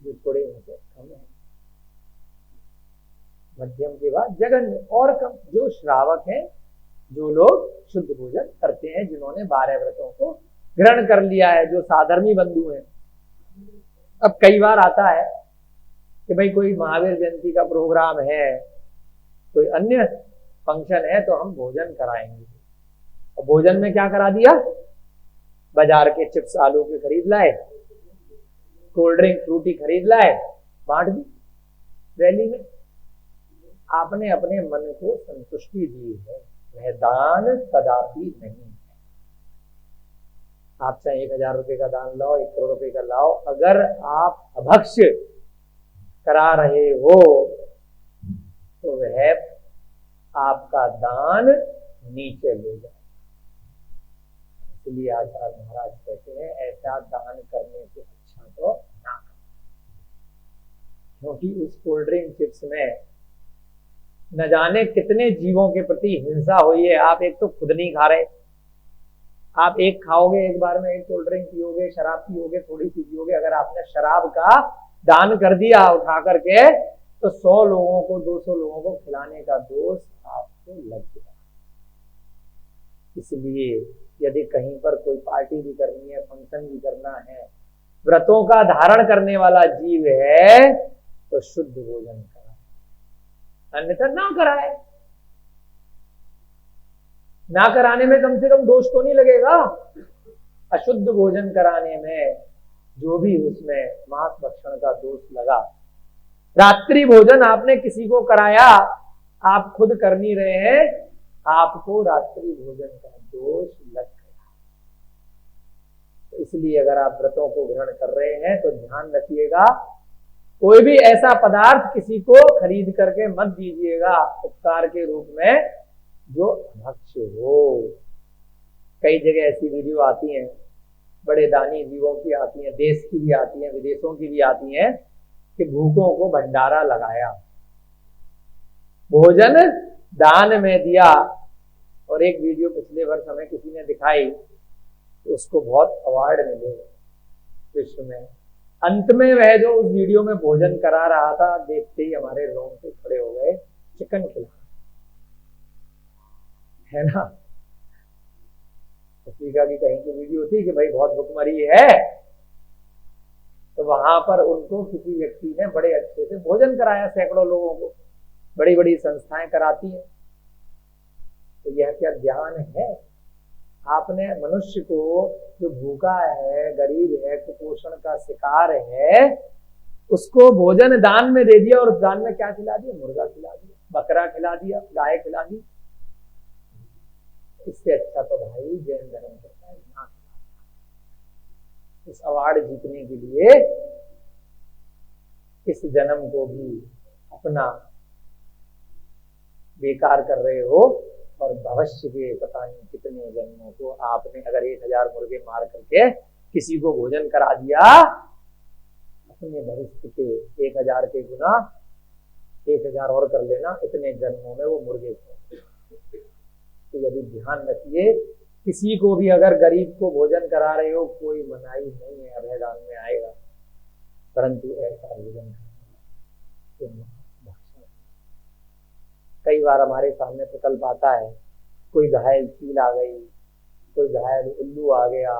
जो थोड़े उनसे कम है, मध्यम के बाद जगन्य और कम जो श्रावक हैं, जो लोग शुद्ध भोजन करते हैं, जिन्होंने 12 व्रतों को ग्रहण कर लिया है, जो साधर्मी बंधु हैं। अब कई बार आता है कि भाई कोई महावीर जयंती का प्रोग्राम है, कोई अन्य फंक्शन है, तो हम भोजन कराएंगे। और भोजन में क्या करा दिया, बाजार के चिप्स आलू के खरीद लाए, कोल्ड ड्रिंक फ्रूटी खरीद लाए, बांट दी रैली में। आपने अपने मन को संतुष्टि दी है, वह दान कदापि नहीं है। आप चाहे 1000 रुपए का दान लाओ, 1 करोड़ रुपए का लाओ, अगर आप अभक्ष करा रहे हो तो वह आपका दान नीचे ले जाए। इसलिए आचार्य महाराज कहते हैं ऐसा दान करने से अच्छा तो ना करो, क्योंकि उस कोल्ड ड्रिंक चिप्स में न जाने कितने जीवों के प्रति हिंसा हुई है। आप एक तो खुद नहीं खा रहे, आप एक खाओगे, एक बार में एक कोल्ड ड्रिंक पियोगे, शराब पियोगे, थोड़ी सी पियोगे। अगर आपने शराब का दान कर दिया उठा करके, तो 100 लोगों को, 200 लोगों को खिलाने का दोष आपको लग गया। इसलिए यदि कहीं पर कोई पार्टी भी करनी है, फंक्शन भी करना है, व्रतों का धारण करने वाला जीव है, तो शुद्ध भोजन कराए, अन्यथा ना कराए। ना कराने में कम से कम दोष तो नहीं लगेगा। अशुद्ध भोजन कराने में जो भी उसमें मांस भक्षण का दोष लगा। रात्रि भोजन आपने किसी को कराया, आप खुद कर नहीं रहे हैं, आपको रात्रि भोजन का दोष लग गया। तो इसलिए अगर आप व्रतों को ग्रहण कर रहे हैं तो ध्यान रखिएगा, कोई भी ऐसा पदार्थ किसी को खरीद करके मत दीजिएगा उपकार के रूप में जो भक्ष्य हो। कई जगह ऐसी वीडियो आती हैं, बड़े दानी जीवों की आती हैं, देश की भी आती हैं, विदेशों की भी आती हैं, कि भूखों को भंडारा लगाया, भोजन दान में दिया। और एक वीडियो पिछले वर्ष हमें किसी ने दिखाई, तो उसको बहुत अवार्ड मिले विश्व में। अंत में वह जो उस वीडियो में भोजन करा रहा था, देखते ही हमारे रोंगटे खड़े हो गए। चिकन खिला है ना, अफ्रीका की कहीं की वीडियो थी कि भाई बहुत भुखमरी है, तो वहां पर उनको किसी व्यक्ति ने बड़े अच्छे से भोजन कराया, सैकड़ों लोगों को, बड़ी बड़ी संस्थाएं कराती हैं। तो यह क्या ज्ञान है? आपने मनुष्य को जो भूखा है, गरीब है, कुपोषण का शिकार है, उसको भोजन दान में दे दिया, और उस दान में क्या खिला दिया? मुर्गा खिला दिया, बकरा खिला दिया, गाय खिला दी। इससे अच्छा तो भाई जैन धर्म करता है ना। इस अवार्ड जीतने के लिए इस जन्म को भी अपना बेकार कर रहे हो, और भविष्य के पता नहीं कितने जन्मों को आपने अगर 1000 मुर्गे मार करके किसी को भोजन करा दिया, अपने भविष्य के 1000 के गुना 1000 और कर लेना, इतने जन्मों में वो मुर्गे को। तो यदि ध्यान रखिए, किसी को भी अगर गरीब को भोजन करा रहे हो, कोई मनाही नहीं है, अभयदान में आएगा, परंतु ऐसा भोजन करना। कई बार हमारे सामने प्रकल्प आता है, कोई घायल चील आ गई, कोई घायल उल्लू आ गया,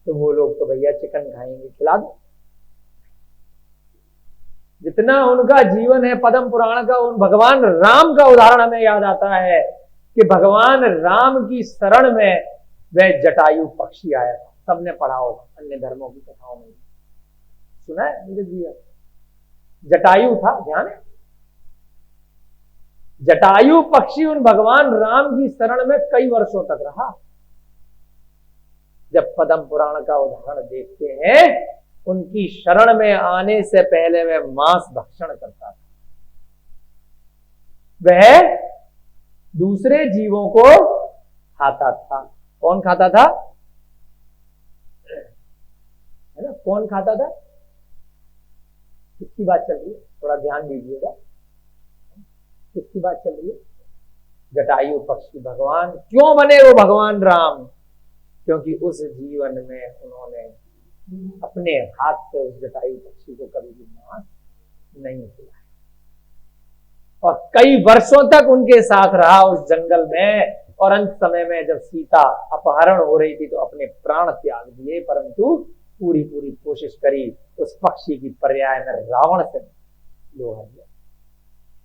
तो वो लोग तो भैया चिकन खाएंगे, खिला दो। जितना उनका जीवन है पद्म पुराण का, उन भगवान राम का उदाहरण हमें याद आता है कि भगवान राम की शरण में वह जटायु पक्षी आया था। सबने पढ़ा होगा, अन्य धर्मों की कथाओं में सुना है नीरज जी? जटायु था, ध्यान है? जटायु पक्षी उन भगवान राम की शरण में कई वर्षों तक रहा। जब पद्म पुराण का उदाहरण देखते हैं, उनकी शरण में आने से पहले वह मांस भक्षण करता था। वह दूसरे जीवों को खाता था। कौन खाता था? है ना, कौन खाता था? किसकी बात चल रही है? थोड़ा ध्यान दीजिएगा, किसकी बात चल रही है? जटायु पक्षी। भगवान क्यों बने वो भगवान राम? क्योंकि उस जीवन में उन्होंने अपने हाथ से उस जटायु पक्षी को कभी भी मांस नहीं खिलाया, और कई वर्षों तक उनके साथ रहा उस जंगल में। और अंत समय में जब सीता अपहरण हो रही थी तो अपने प्राण त्याग दिए, परंतु पूरी पूरी कोशिश करी उस पक्षी की पर्याय में रावण से लोहा दिया,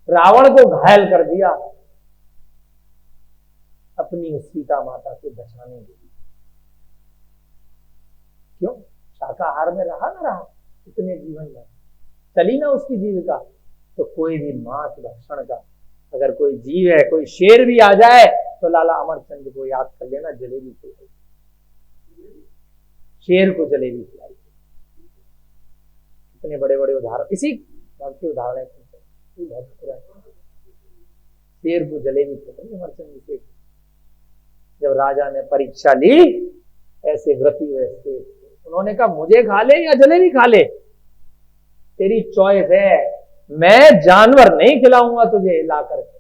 रावण को घायल कर दिया अपनी उस सीता माता को बचाने के लिए। क्यों? शाकाहार में रहा ना रहा इतने जीवन में, चली ना उसकी जीविका। तो कोई भी मांस भक्षण का अगर कोई जीव है, कोई शेर भी आ जाए तो लाला अमरचंद को याद कर लेना, जलेबी खिलाई, शेर को जलेबी खिलाई। इतने बड़े बड़े उदाहरण, इसी के उदाहरण है। शेर को जलेबी खिलाई अमरचंद से। जब राजा ने परीक्षा ली, ऐसे व्रती वैसे, उन्होंने कहा मुझे खा ले या जलेबी खा ले, तेरी चॉइस है, मैं जानवर नहीं खिलाऊंगा तुझे ला करके।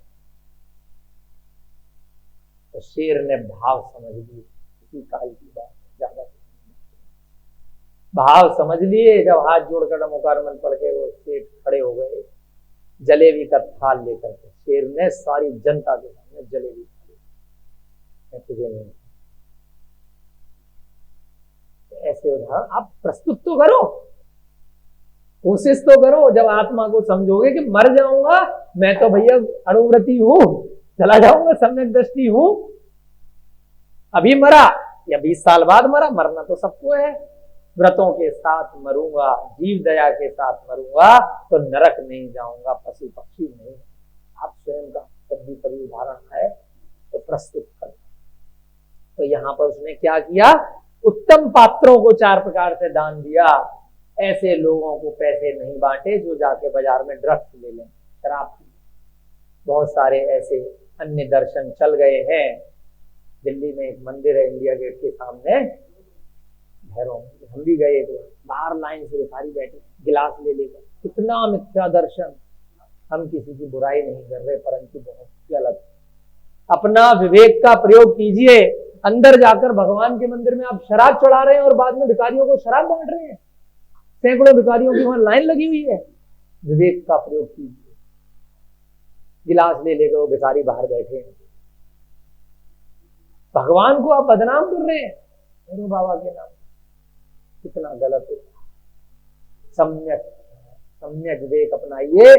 तो शेर ने भाव समझ ली, इसी काल की बात, ज्यादा भाव समझ लिए। जब हाथ जोड़कर मुकारमन पड़ के वो सेठ खड़े हो गए जलेबी का थाल लेकर के, शेर ने सारी जनता के सामने जलेबी खा ली, मैं तुझे नहीं। ऐसे उदाहरण आप प्रस्तुत तो करो, कोशिश तो करो। जब आत्मा को समझोगे कि मर जाऊंगा मैं तो भैया अणुव्रती हूं, चला जाऊंगा, सम्यक दृष्टि हूं, अभी मरा या 20 साल बाद मरा, मरना तो सबको है। व्रतों के साथ मरूंगा, जीव दया के साथ मरूंगा, तो नरक नहीं जाऊंगा, पशु पक्षी नहीं। आप स्वयं का कभी कभी उदाहरण है तो प्रस्तुत कर। तो यहां पर उसने क्या किया? उत्तम पात्रों को 4 प्रकार से दान दिया। ऐसे लोगों को पैसे नहीं बांटे जो जाके बाजार में ड्रग्स ले लें, शराब पी। बहुत सारे ऐसे अन्य दर्शन चल गए हैं। दिल्ली में एक मंदिर है इंडिया गेट के सामने, भैरव, हम भी गए थे, बाहर लाइन से भिखारी बैठे गिलास ले लेकर। कितना मिथ्या दर्शन। हम किसी की बुराई नहीं कर रहे, परंतु बहुत गलत। अपना विवेक का प्रयोग कीजिए। अंदर जाकर भगवान के मंदिर में आप शराब चढ़ा रहे हैं और बाद में भिखारियों को शराब बांट रहे हैं। सैकड़ों भिखारियों की वहां लाइन लगी हुई है। विवेक का प्रयोग कीजिए। गिलास ले लेकर वो भिखारी बाहर बैठे हैं, भगवान को आप बदनाम कर रहे हैं भैरव बाबा के नाम। कितना गलत है। सम्यक सम्यक विवेक अपनाइए।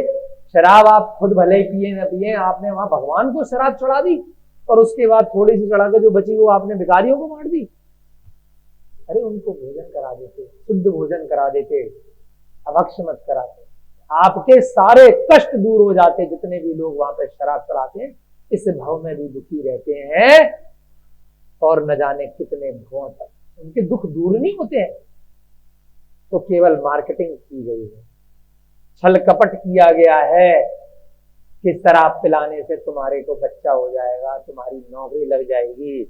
शराब आप खुद भले ही पिए न पिए, आपने वहां भगवान को शराब चढ़ा दी और उसके बाद थोड़ी सी चढ़ा के जो बची वो आपने भिखारियों को बांट दी। अरे उनको भोजन करा देते, शुद्ध भोजन करा देते, अभक्ष मत कराते, आपके सारे कष्ट दूर हो जाते। जितने भी लोग वहां पे शराब चढ़ाते हैं इस भाव में भी दुखी रहते हैं और न जाने कितने भावों तक उनके दुख दूर नहीं होते हैं। तो केवल मार्केटिंग की गई है, छल कपट किया गया है कि शराब पिलाने से तुम्हारे को बच्चा हो जाएगा, तुम्हारी नौकरी लग जाएगी,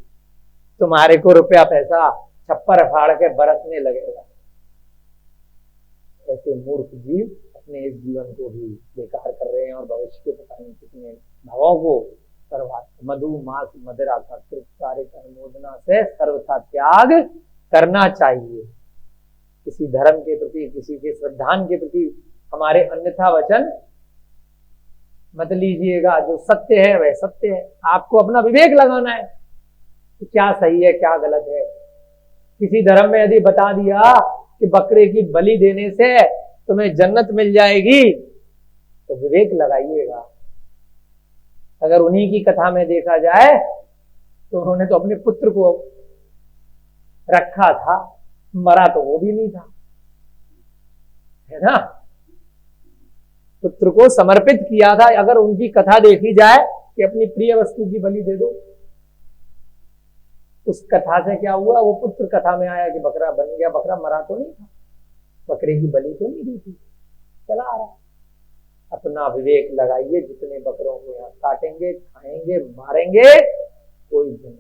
तुम्हारे को रुपया पैसा छप्पर फाड़ के बरसने लगेगा। ऐसे मूर्ख जीव अपने इस जीवन को भी बेकार कर रहे हैं और भविष्य के पता नहीं कितने भावों को बर्बाद। मधु मास मदिरा का कृत कार्य अनुमोदना से सर्वथा त्याग करना चाहिए। किसी धर्म के प्रति, किसी के श्रद्धान के प्रति हमारे अन्यथा वचन मत लीजिएगा। जो सत्य है वह सत्य है। आपको अपना विवेक लगाना है कि क्या सही है क्या गलत है। किसी धर्म में यदि बता दिया कि बकरे की बलि देने से तुम्हें जन्नत मिल जाएगी तो विवेक लगाइएगा। अगर उन्हीं की कथा में देखा जाए तो उन्होंने तो अपने पुत्र को रखा था, मरा तो वो भी नहीं था, है ना। पुत्र को समर्पित किया था। अगर उनकी कथा देखी जाए कि अपनी प्रिय वस्तु की बलि दे दो, उस कथा से क्या हुआ, वो पुत्र कथा में आया कि बकरा बन गया, बकरा मरा तो नहीं था, बकरे की बलि तो नहीं दी थी, चला आ रहा। अपना विवेक लगाइए। जितने बकरों को यहाँ काटेंगे, खाएंगे, मारेंगे, कोई नहीं।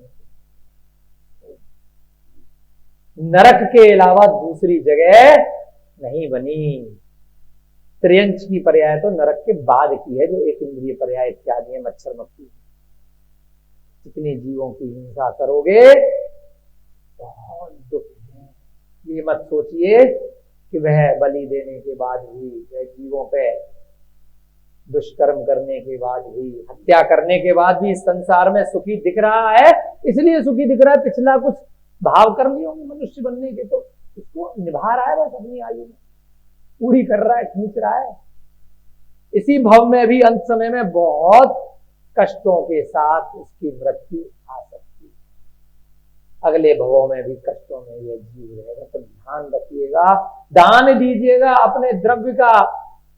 नरक के अलावा दूसरी जगह नहीं बनी। त्रियंच की पर्याय तो नरक के बाद की है, जो एक इंद्रिय पर्याय इत्यादि है, मच्छर मक्खी। जितने जीवों की हिंसा करोगे बहुत दुख है। ये मत सोचिए कि वह बलि देने के बाद भी, वह जीवों पे दुष्कर्म करने के बाद भी, हत्या करने के बाद भी इस संसार में सुखी दिख रहा है। इसलिए सुखी दिख रहा है, पिछला कुछ भाव कर लिए होंगे मनुष्य बनने के, तो इसको निभा रहा है, बस अपनी आयु में पूरी कर रहा है, खींच रहा है। इसी भाव में भी अंत समय में बहुत कष्टों के साथ उसकी मृत्यु आ सकती है। अगले भवों में भी कष्टों में यह जीव रहेगा। तो ध्यान रखिएगा, दान दीजिएगा, अपने द्रव्य का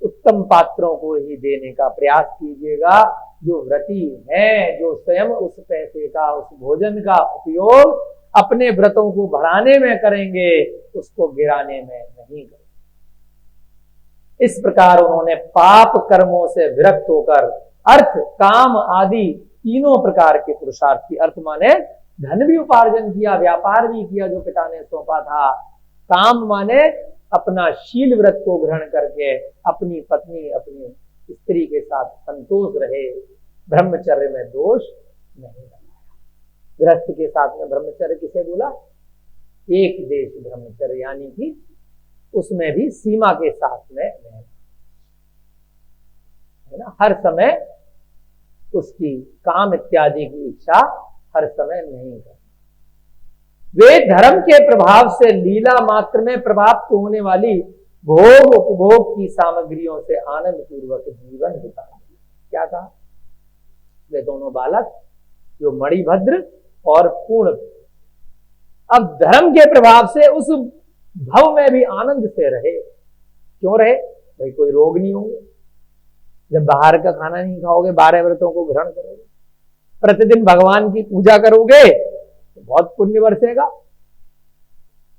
उत्तम पात्रों को ही देने का प्रयास कीजिएगा। जो व्रती हैं, जो स्वयं उस पैसे का, उस भोजन का उपयोग अपने व्रतों को बढ़ाने में करेंगे, उसको गिराने में नहीं करेंगे। इस प्रकार उन्होंने पाप कर्मों से विरक्त होकर अर्थ, काम आदि तीनों प्रकार के पुरुषार्थ की, अर्थ माने धन भी उपार्जन किया, व्यापार भी किया जो पिता ने सौंपा था। काम माने अपना शील व्रत को ग्रहण करके अपनी पत्नी, अपनी स्त्री के साथ संतोष रहे, ब्रह्मचर्य में दोष नहीं लगाया। गृहस्थ के साथ में ब्रह्मचर्य किसे बोला? एक देश ब्रह्मचर्य, यानी कि उसमें भी सीमा के साथ में रहना, है ना। हर समय उसकी काम इत्यादि की इच्छा हर समय नहीं करना। वे धर्म के प्रभाव से लीला मात्र में प्राप्त होने वाली भोग उपभोग की सामग्रियों से आनंद पूर्वक जीवन बिताते। क्या कहा? वे दोनों बालक जो मणिभद्र और पूर्ण, अब धर्म के प्रभाव से उस भव में भी आनंद से रहे। क्यों रहे भाई? कोई रोग नहीं होंगे, जब बाहर का खाना नहीं खाओगे, 12 व्रतों को ग्रहण करोगे, प्रतिदिन भगवान की पूजा करोगे तो बहुत पुण्य बरसेगा।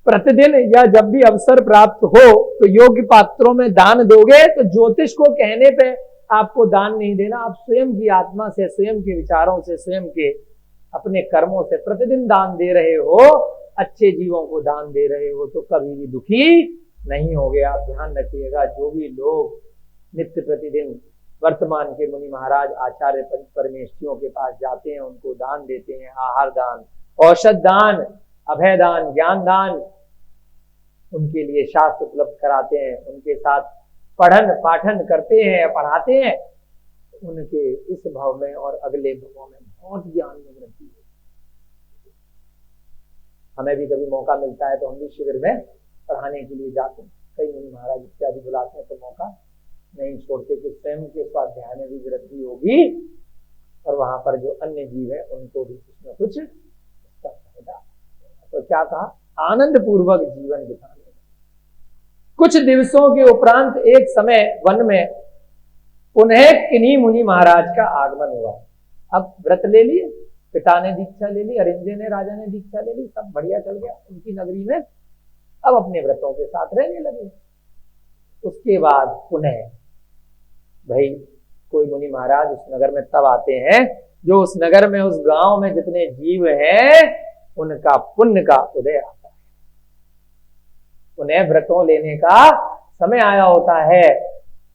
प्रतिदिन या जब भी अवसर प्राप्त हो तो योग्य पात्रों में दान दोगे, तो ज्योतिष को कहने पे आपको दान नहीं देना, आप स्वयं की आत्मा से, स्वयं के विचारों से, स्वयं के अपने कर्मों से प्रतिदिन दान दे रहे हो, अच्छे जीवों को दान दे रहे हो, तो कभी भी दुखी नहीं होगे। आप ध्यान रखिएगा, जो भी लोग नित्य प्रतिदिन वर्तमान के मुनि महाराज आचार्य पंच परमेष्ठियों के पास जाते हैं, उनको दान देते हैं, आहार दान, औषध दान, अभय दान, ज्ञान दान, उनके लिए शास्त्र उपलब्ध कराते हैं, उनके साथ पठन पाठन करते हैं, पढ़ाते हैं, उनके इस भाव में और अगले भावों में बहुत ज्ञान में वृद्धि है। हमें भी कभी मौका मिलता है तो हम भी शिविर में पढ़ाने के लिए जाते हैं, कई मुनि महाराज इत्यादि बुलाते हैं तो मौका नहीं छोड़ते कि स्वयं के स्वाध्याय में भी वृद्धि होगी और वहां पर जो अन्य जीव है उनको भी कुछ न कुछ उसका फायदा। तो क्या कहा, आनंद पूर्वक जीवन बिताने। कुछ दिवसों के उपरांत एक समय वन में पुनः किन्हीं मुनि महाराज का आगमन हुआ। अब व्रत ले लिए, पिता ने दीक्षा ले ली, अरिंजे ने, राजा ने दीक्षा ले ली, सब बढ़िया चल गया उनकी नगरी में। अब अपने व्रतों के साथ रहने लगे। उसके बाद पुनः भाई कोई मुनि महाराज उस नगर में तब आते हैं जो उस नगर में, उस गांव में जितने जीव हैं उनका पुण्य का उदय आता है, उन्हें व्रतों लेने का समय आया होता है।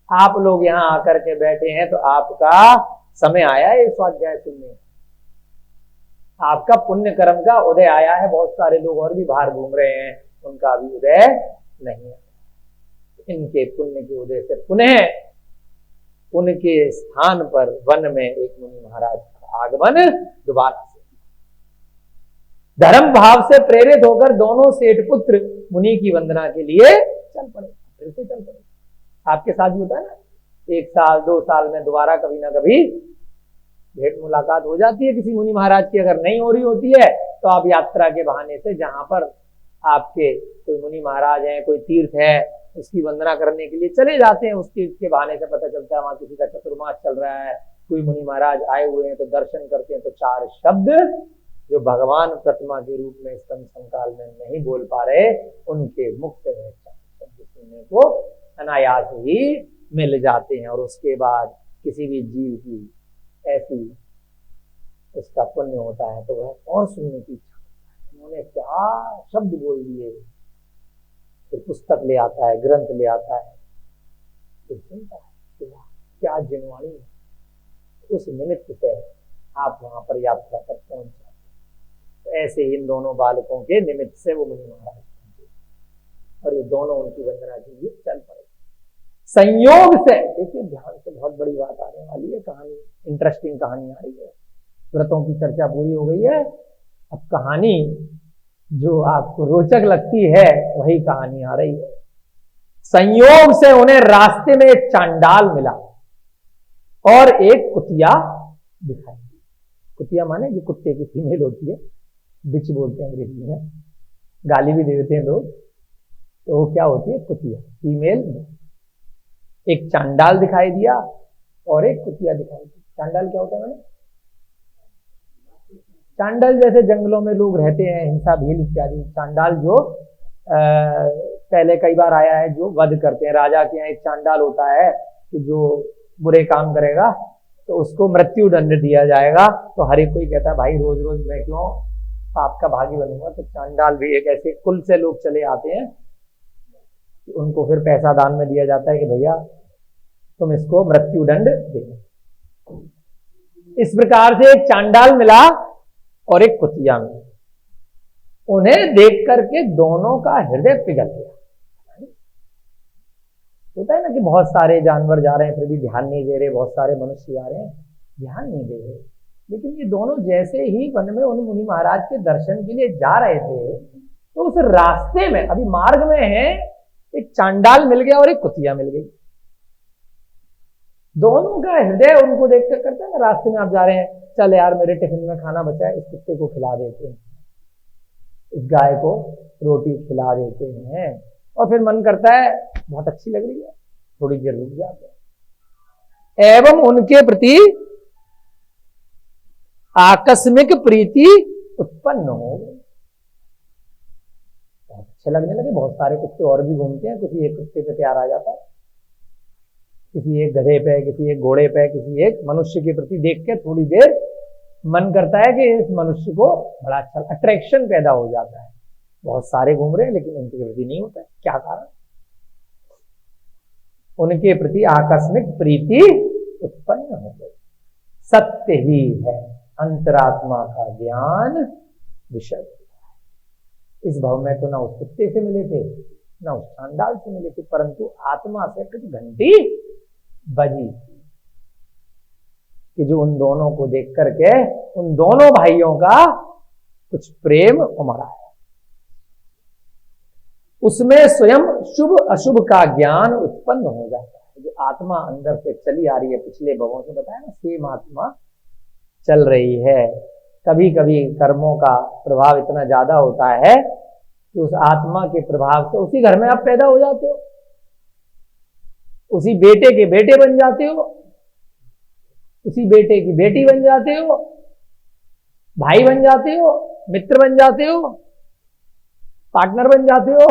आप लोग यहाँ आकर के बैठे हैं तो आपका समय आया है स्वाध्याय सुनने, आपका पुण्य कर्म का उदय आया है। बहुत सारे लोग और भी बाहर घूम रहे हैं, उनका अभी उदय नहीं है। इनके पुण्य के उदय से पुनः उनके स्थान पर वन में एक मुनि महाराज का आगमन दोबारा से। धर्म भाव से प्रेरित होकर दोनों सेठ पुत्र मुनि की वंदना के लिए चल पड़े, फिर से चल पड़े। आपके साथ भी होता है ना, 1 साल 2 साल में दोबारा कभी ना कभी भेंट मुलाकात हो जाती है किसी मुनि महाराज की। अगर नहीं हो रही होती है तो आप यात्रा के बहाने से जहां पर आपके कोई मुनि महाराज हैं, कोई तीर्थ है, उसकी वंदना करने के लिए चले जाते हैं। उस तीर्थ के बहाने से पता चलता है वहां किसी का चतुर्मास चल रहा है, कोई मुनि महाराज आए हुए हैं तो दर्शन करते हैं। तो 4 शब्द जो भगवान प्रतिमा के रूप में स्तन संकाल में नहीं बोल पा रहे, उनके मुख से 4 शब्द सुनने को अनायास ही मिल जाते हैं। और उसके बाद किसी भी जीव की ऐसी उसका पुण्य होता है तो वह और सुनने की इच्छा होता है। उन्होंने क्या शब्द बोल दिए, फिर पुस्तक ले आता है, ग्रंथ ले आता है, फिर सुनता है क्या जिनवाणी है। उस निमित्त से आप वहां पर यात्रा पर पहुंच जाते हैं। तो ऐसे इन दोनों बालकों के निमित्त से वो मुनि महाराज पहुंचे और ये दोनों उनकी वंदना के लिए चल पड़े। संयोग से, देखिए ध्यान से, बहुत बड़ी बात आने वाली है, कहानी इंटरेस्टिंग कहानी आ रही है। व्रतों की चर्चा पूरी हो गई है, अब कहानी जो आपको रोचक लगती है वही कहानी आ रही है। संयोग से उन्हें रास्ते में एक चांडाल मिला और एक कुतिया दिखाई दी। कुतिया माने जो कुत्ते की फीमेल होती है, बिच बोलते हैं अंग्रेजी में, गाली भी दे देते हैं लोग, तो वो क्या होती है, कुतिया, फीमेल। एक चांडाल दिखाई दिया और एक कुतिया दिखाई दी। चांडाल क्या होता है मैंने? चांडाल जैसे जंगलों में लोग रहते हैं, हिंसा भील इत्यादि। चांडाल जो पहले कई बार आया है, जो वध करते हैं। राजा के यहाँ एक चांडाल होता है कि जो बुरे काम करेगा तो उसको मृत्यु दंड दिया जाएगा। तो हर एक कोई कहता है भाई रोज रोज मैं क्यों पाप का भागी बनूंगा। तो चांडाल भी एक ऐसे कुल से लोग चले आते हैं, उनको फिर पैसा दान में दिया जाता है कि भैया तुम इसको मृत्यु दंड दे। इस प्रकार से एक चांडाल मिला और एक कुतिया मिला। उन्हें देख करके दोनों का हृदय पिघल गया। होता है ना कि बहुत सारे जानवर जा रहे हैं फिर भी ध्यान नहीं दे रहे, बहुत सारे मनुष्य जा रहे हैं ध्यान नहीं दे रहे, लेकिन ये दोनों जैसे ही वन में उन मुनि महाराज के दर्शन के लिए जा रहे थे तो उस रास्ते में, अभी मार्ग में है, एक चांडाल मिल गया और एक कुतिया मिल गई। दोनों का हृदय उनको देखकर करता है ना, रास्ते में आप जा रहे हैं, चल यार मेरे टिफिन में खाना बचा है, इस कुत्ते को खिला देते हैं, इस गाय को रोटी खिला देते हैं। और फिर मन करता है बहुत अच्छी लग रही है, थोड़ी देर रुक जाते हैं। एवं उनके प्रति आकस्मिक प्रीति उत्पन्न हो गई। बहुत अच्छे लगने लगे। बहुत सारे कुत्ते और भी घूमते हैं, किसी एक कुत्ते पे प्यार आ जाता है, किसी एक गधे पे, किसी एक घोड़े पे, किसी एक मनुष्य के प्रति देख के थोड़ी देर मन करता है कि इस मनुष्य को बड़ा अच्छा, अट्रैक्शन पैदा हो जाता है। बहुत सारे घूम रहे हैं लेकिन उनके प्रति नहीं होता है, क्या कारण? उनके प्रति आकस्मिक प्रीति उत्पन्न हो गई। सत्य ही है अंतरात्मा का ज्ञान विषय। इस भाव में तो ना उस कुत्ते से मिले थे ना उस चांडाल से मिले थे, परंतु आत्मा से कुछ घंटी बजी थी कि जो उन दोनों को देख करके उन दोनों भाइयों का कुछ प्रेम उमड़ा है। उसमें स्वयं शुभ अशुभ का ज्ञान उत्पन्न हो जाता है। जो आत्मा अंदर से चली आ रही है, पिछले भवों से बताया ना, सेम आत्मा चल रही है। कभी कभी कर्मों का प्रभाव इतना ज्यादा होता है कि उस आत्मा के प्रभाव से उसी घर में आप पैदा हो जाते हो, उसी बेटे के बेटे बन जाते हो, उसी बेटे की बेटी बन जाते हो, भाई बन जाते हो, मित्र बन जाते हो, पार्टनर बन जाते हो,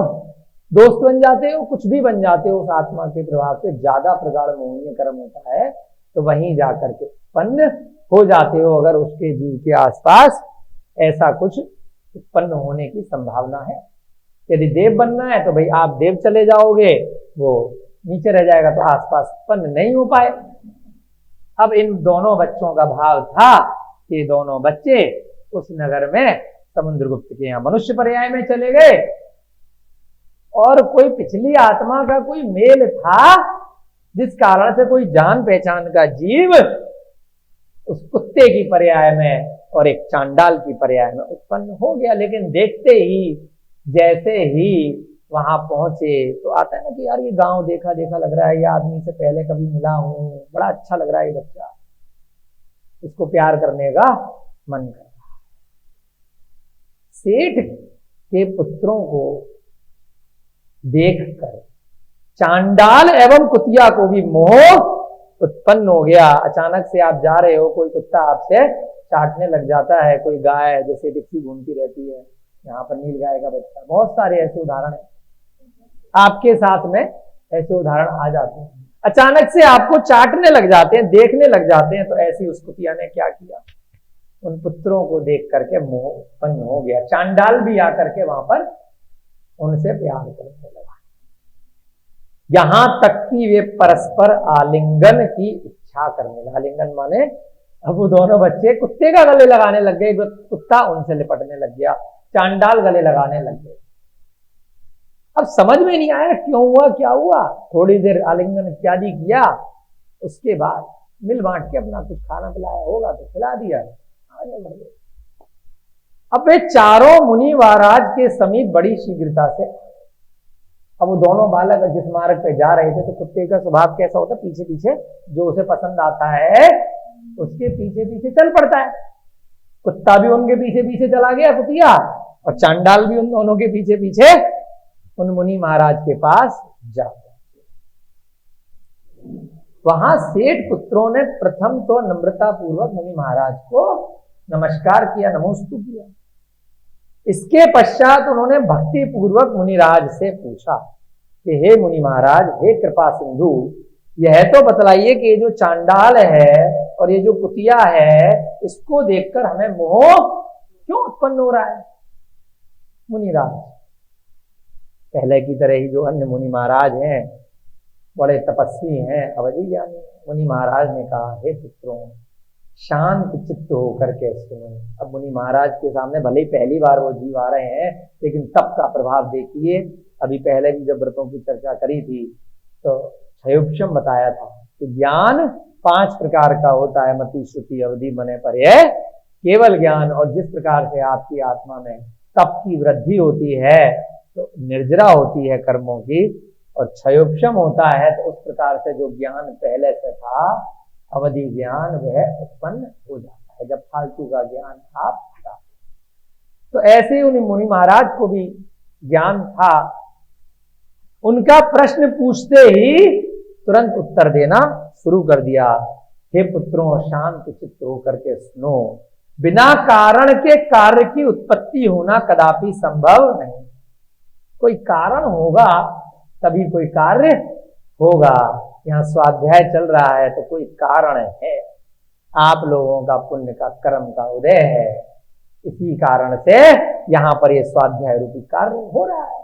दोस्त बन जाते हो, कुछ भी बन जाते हो। उस आत्मा के प्रभाव से ज्यादा प्रगाढ़ मोहनीय कर्म होता है तो वहीं जाकर के उत्पन्न हो जाते हो। अगर उसके जीव के आसपास ऐसा कुछ उत्पन्न होने की संभावना है, यदि देव बनना है तो भाई आप देव चले जाओगे, वो नीचे रह जाएगा, तो आसपास उत्पन्न नहीं हो पाए। अब इन दोनों बच्चों का भाव था कि दोनों बच्चे उस नगर में समुद्रगुप्त के यहाँ मनुष्य पर्याय में चले गए, और कोई पिछली आत्मा का कोई मेल था जिस कारण से कोई जान पहचान का जीव उस कुत्ते की पर्याय में और एक चांडाल की पर्याय में उत्पन्न हो गया। लेकिन देखते ही जैसे ही वहां पहुंचे तो आता है ना कि यार ये गांव देखा देखा लग रहा है, ये आदमी से पहले कभी मिला हूं, बड़ा अच्छा लग रहा है ये बच्चा, इसको प्यार करने का मन कर रहा है। सेठ के पुत्रों को देखकर चांडाल एवं कुतिया को भी मोह उत्पन्न हो गया। अचानक से आप जा रहे हो, कोई कुत्ता आपसे चाटने लग जाता है, कोई गाय जैसे डिक्की घूमती रहती है, यहाँ पर नील गाय का बच्चा, बहुत सारे ऐसे उदाहरण है, आपके साथ में ऐसे उदाहरण आ जाते हैं। अचानक से आपको चाटने लग जाते हैं, देखने लग जाते हैं, तो ऐसी उस कुतिया ने क्या किया, उन पुत्रों को देख करके मोह उत्पन्न हो गया। चांडाल भी आकर के वहां पर उनसे प्यार करने लगा, यहां तक कि वे परस्पर आलिंगन की इच्छा करने लगा। आलिंगन माने अब वो दोनों बच्चे कुत्ते का गले लगाने लग गए, कुत्ता उनसे लिपटने लग गया, चांडाल गले लगाने लग गए। अब समझ में नहीं आया क्यों हुआ, क्या हुआ। थोड़ी देर आलिंगन इत्यादि किया, उसके बाद मिल बांट के अपना कुछ खाना पिलाया होगा तो खिला दिया, आगे बढ़ गए। अब वे चारों मुनि महाराज के समीप बड़ी शीघ्रता से, अब वो दोनों बालक जिस मार्ग पे जा रहे थे, तो कुत्ते का स्वभाव कैसा होता है, पीछे पीछे जो उसे पसंद आता है उसके पीछे पीछे चल पड़ता है। कुत्ता भी उनके पीछे पीछे चला गया, कुतिया, और चांडाल भी उन दोनों के पीछे पीछे उन मुनि महाराज के पास जा पहुंचे। वहां सेठ पुत्रों ने प्रथम तो नम्रता पूर्वक मुनि महाराज को नमस्कार किया, नमोस्तु किया। इसके पश्चात उन्होंने भक्ति पूर्वक मुनिराज से पूछा कि हे मुनि महाराज, हे कृपा सिंधु, यह तो बतलाइए कि ये जो चांडाल है और ये जो कुतिया है, इसको देखकर हमें मोह क्यों उत्पन्न हो रहा है। मुनिराज पहले की तरह ही जो अन्य मुनि महाराज हैं, बड़े तपस्वी हैं, अवधि ज्ञानी, मुनि महाराज ने कहा, हे पुत्रों, शांत चित्त होकर के सुनो। अब मुनि महाराज के सामने भले ही पहली बार वो जीव आ रहे हैं, लेकिन तप का प्रभाव देखिए। अभी पहले भी जब व्रतों की चर्चा करी थी तो क्षयोपशम बताया था कि ज्ञान 5 प्रकार का होता है, मति, श्रुति, अवधि, मने, पर्यय, केवल ज्ञान। और जिस प्रकार से आपकी आत्मा में तप की वृद्धि होती है तो निर्जरा होती है कर्मों की, और क्षयोपशम होता है, तो उस प्रकार से जो ज्ञान पहले से था, अवधि ज्ञान, वह उत्पन्न हो जाता है जब फालतू का ज्ञान आप हटाते। तो ऐसे ही उन मुनि महाराज को भी ज्ञान था। उनका प्रश्न पूछते ही तुरंत उत्तर देना शुरू कर दिया। हे पुत्रों, शांत चित्त होकर के सुनो, बिना कारण के कार्य की उत्पत्ति होना कदापि संभव नहीं। कोई कारण होगा तभी कोई कार्य होगा। यहाँ स्वाध्याय चल रहा है तो कोई कारण है, आप लोगों का पुण्य का कर्म का उदय है, इसी कारण से यहाँ पर ये स्वाध्याय रूपी कार्य हो रहा है।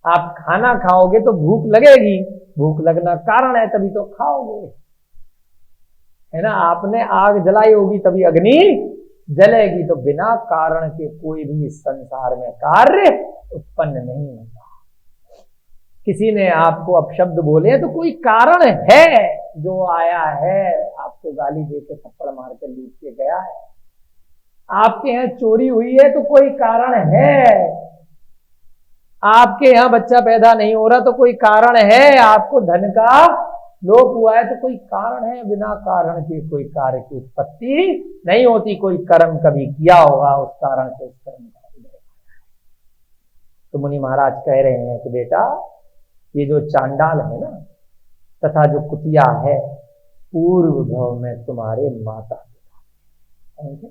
आप खाना खाओगे तो भूख लगेगी, भूख लगना कारण है, तभी तो खाओगे, है ना। आपने आग जलाई होगी तभी अग्नि जलेगी। तो बिना कारण के कोई भी इस संसार में कार्य उत्पन्न नहीं होता। किसी ने आपको अपशब्द बोले तो कोई कारण है, जो आया है आपको गाली देके थप्पड़ मार के लूट के गया है। आपके यहाँ चोरी हुई है तो कोई कारण है, आपके यहाँ बच्चा पैदा नहीं हो रहा तो कोई कारण है, आपको धन का लोप हुआ है तो कोई कारण है, बिना कारण के कोई कार्य की उत्पत्ति नहीं होती, कोई कर्म कभी किया होगा, उस कारण से उस कर्म का उदय। तो मुनि महाराज कह रहे हैं कि बेटा ये जो चांडाल है ना तथा जो कुतिया है, पूर्व भव में तुम्हारे माता पिता थे।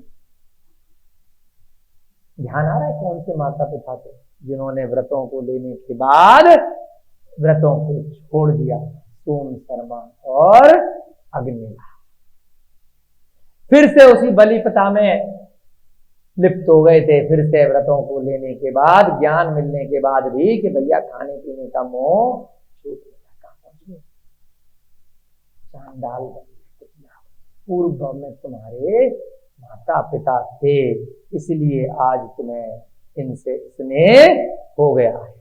ध्यान आ रहा है कौन से माता पिता थे? जिन्होंने व्रतों को लेने के बाद व्रतों को छोड़ दिया, सोम शर्मा और अग्निला। फिर से उसी बलिप्रथा में लिप्त हो गए थे, फिर से व्रतों को लेने के बाद, ज्ञान मिलने के बाद भी कि भैया खाने पीने का मोह छूट गया। चांडाल पूर्व में तुम्हारे माता पिता थे, इसलिए आज तुम्हें इनसे स्नेह हो गया है।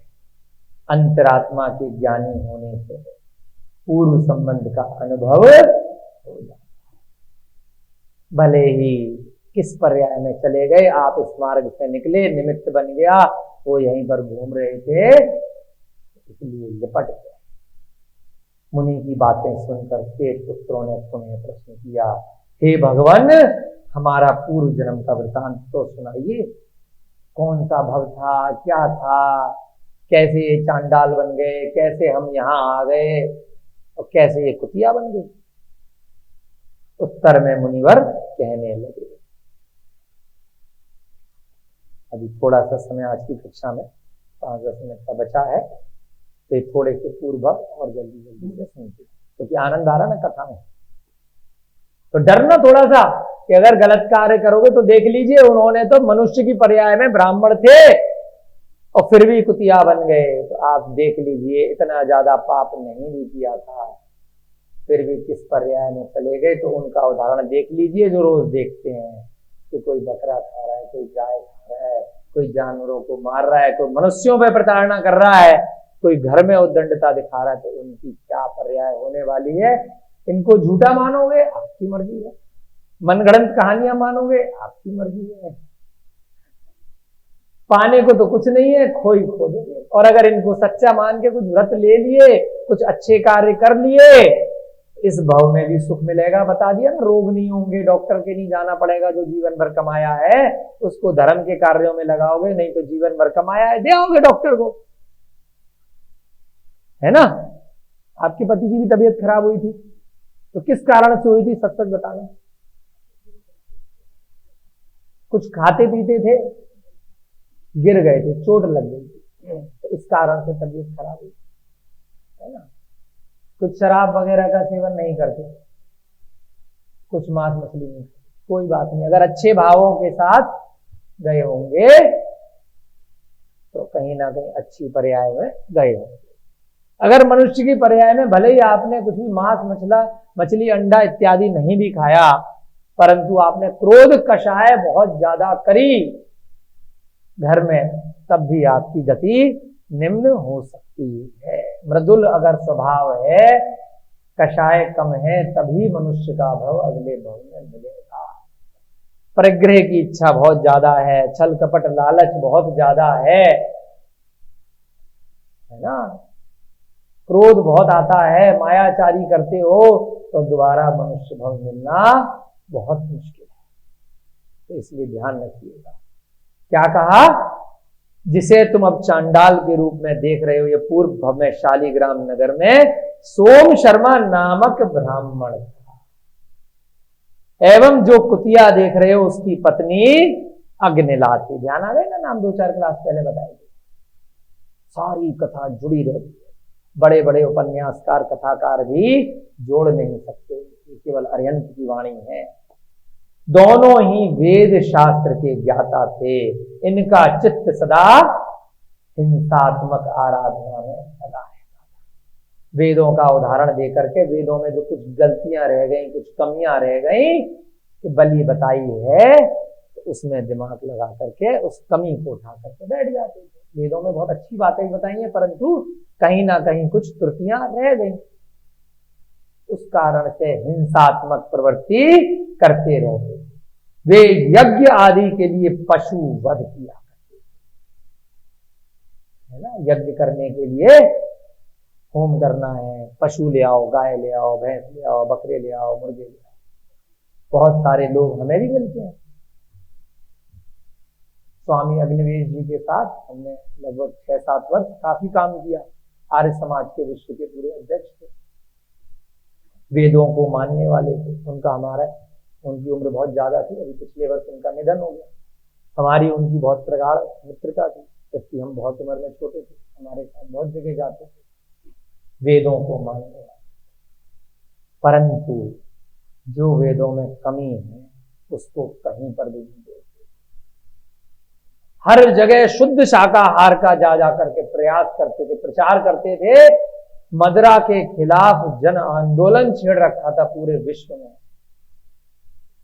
अंतरात्मा के ज्ञानी होने से पूर्व संबंध का अनुभव हो जाता है। भले ही किस पर्याय में चले गए, आप इस मार्ग से निकले, निमित्त बन गया, वो यहीं पर घूम रहे थे इसलिए लिपट गए। मुनि की बातें सुनकर शेष पुत्रों ने पुनः प्रश्न किया, हे भगवान हमारा पूर्व जन्म का वृतांत तो सुनाइए, कौन सा भव था, क्या था, कैसे ये चांडाल बन गए, कैसे हम यहाँ आ गए और कैसे ये कुतिया बन गई। उत्तर में मुनिवर कहने लगे। अभी थोड़ा सा समय आज की कक्षा में 5-10 मिनट का बचा है, तो थोड़े से पूर्व और जल्दी जल्दी से सुनते क्योंकि आनंद आ रहा ना कथा में। तो डरना थोड़ा सा कि अगर गलत कार्य करोगे तो देख लीजिए, उन्होंने तो मनुष्य की पर्याय में ब्राह्मण थे और फिर भी कुतिया बन गए। तो आप देख लीजिए, इतना ज्यादा पाप नहीं भी किया था, फिर भी किस पर्याय में चले गए। तो उनका उदाहरण देख लीजिए जो रोज देखते हैं कि कोई बकरा खा रहा है, कोई गाय खा रहा है, कोई जानवरों को मार रहा है, कोई मनुष्यों पर प्रताड़ना कर रहा है, कोई घर में उद्दंडता दिखा रहा है। तो उनकी क्या पर्याय होने वाली है। इनको झूठा मानोगे आपकी मर्जी है, मनगढ़ंत कहानियां मानोगे आपकी मर्जी है। पाने को तो कुछ नहीं है, खो ही खो देंगे। और अगर इनको सच्चा मान के कुछ व्रत ले लिए, कुछ अच्छे कार्य कर लिए, इस भाव में भी सुख मिलेगा। बता दिया ना, रोग नहीं होंगे, डॉक्टर के नहीं जाना पड़ेगा। जो जीवन भर कमाया है उसको धर्म के कार्यों में लगाओगे, नहीं तो जीवन भर कमाया है दे आओगे डॉक्टर को, है ना। आपके पति की भी तबीयत खराब हुई थी, तो किस कारण से हुई थी, सच सच बताना। कुछ खाते पीते थे, गिर गए थे, चोट लग गई थी, तो इस कारण से तबीयत खराब हुई, है ना। कुछ शराब वगैरह का सेवन नहीं करते, कुछ मांस मछली नहीं, कोई बात नहीं। अगर अच्छे भावों के साथ गए होंगे तो कहीं ना कहीं अच्छी पर्याय में गए होंगे। अगर मनुष्य की पर्याय में भले ही आपने कुछ भी मांस मछली अंडा इत्यादि नहीं भी खाया, परंतु आपने क्रोध कषाय बहुत ज्यादा करी घर में, तब भी आपकी गति निम्न हो सकती है। मृदुल अगर स्वभाव है, कषाय कम है, तभी मनुष्य का भव अगले भव में मिलेगा। परिग्रह की इच्छा बहुत ज्यादा है, छल कपट लालच बहुत ज्यादा है ना। क्रोध बहुत आता है, मायाचारी करते हो तो दोबारा मनुष्य भव मिलना बहुत मुश्किल है। तो इसलिए ध्यान रखिएगा। क्या कहा, जिसे तुम अब चांडाल के रूप में देख रहे हो, ये पूर्व भव में शालिग्राम नगर में सोम शर्मा नामक ब्राह्मण था, एवं जो कुतिया देख रहे हो उसकी पत्नी अग्निला थी। ध्यान आ गए ना, नाम 2-4 क्लास पहले बताए थे। सारी कथा जुड़ी रहती है, बड़े बड़े उपन्यासकार कथाकार भी जोड़ नहीं सकते, केवल अरिहंत की वाणी है। दोनों ही वेद शास्त्र के ज्ञाता थे, इनका चित्त सदा हिंसात्मक आराधना में लगा रहता था। वेदों का उदाहरण देकर के, वेदों में जो कुछ गलतियां रह गई, कुछ कमियां रह गई, कि बलि बताई है, तो उसमें दिमाग लगा करके उस कमी को उठा करके बैठ जाते थे। वेदों में बहुत अच्छी बातें बताई हैं, परंतु कहीं ना कहीं कुछ त्रुटियां रह गई, उस कारण से हिंसात्मक प्रवृत्ति करते रहते। वे यज्ञ आदि के लिए पशु वध किया करते, है ना, यज्ञ करने के लिए होम करना है, पशु ले आओ, गाय ले आओ, भैंस ले आओ, बकरे ले आओ, मुर्गे ले आओ। बहुत सारे लोग हमें भी मिलते हैं। स्वामी अग्निवेश जी के साथ हमने लगभग 6-7 वर्ष काफी काम किया। आर्य समाज के विश्व के पूरे अध्यक्ष थे, वेदों को मानने वाले थे। उनकी उम्र बहुत ज्यादा थी, अभी पिछले वर्ष उनका निधन हो गया। हमारी उनकी बहुत प्रगाढ़ मित्रता थी, जबकि हम बहुत उम्र में छोटे थे। हमारे साथ बहुत जगह जाते थे, वेदों को मानने वाले। परंतु जो वेदों में कमी है उसको कहीं पर भी नहीं बोलते। हर जगह शुद्ध शाकाहार का जा करके प्रयास करते थे, प्रचार करते थे। मदिरा के खिलाफ जन आंदोलन छेड़ रखा था पूरे विश्व में।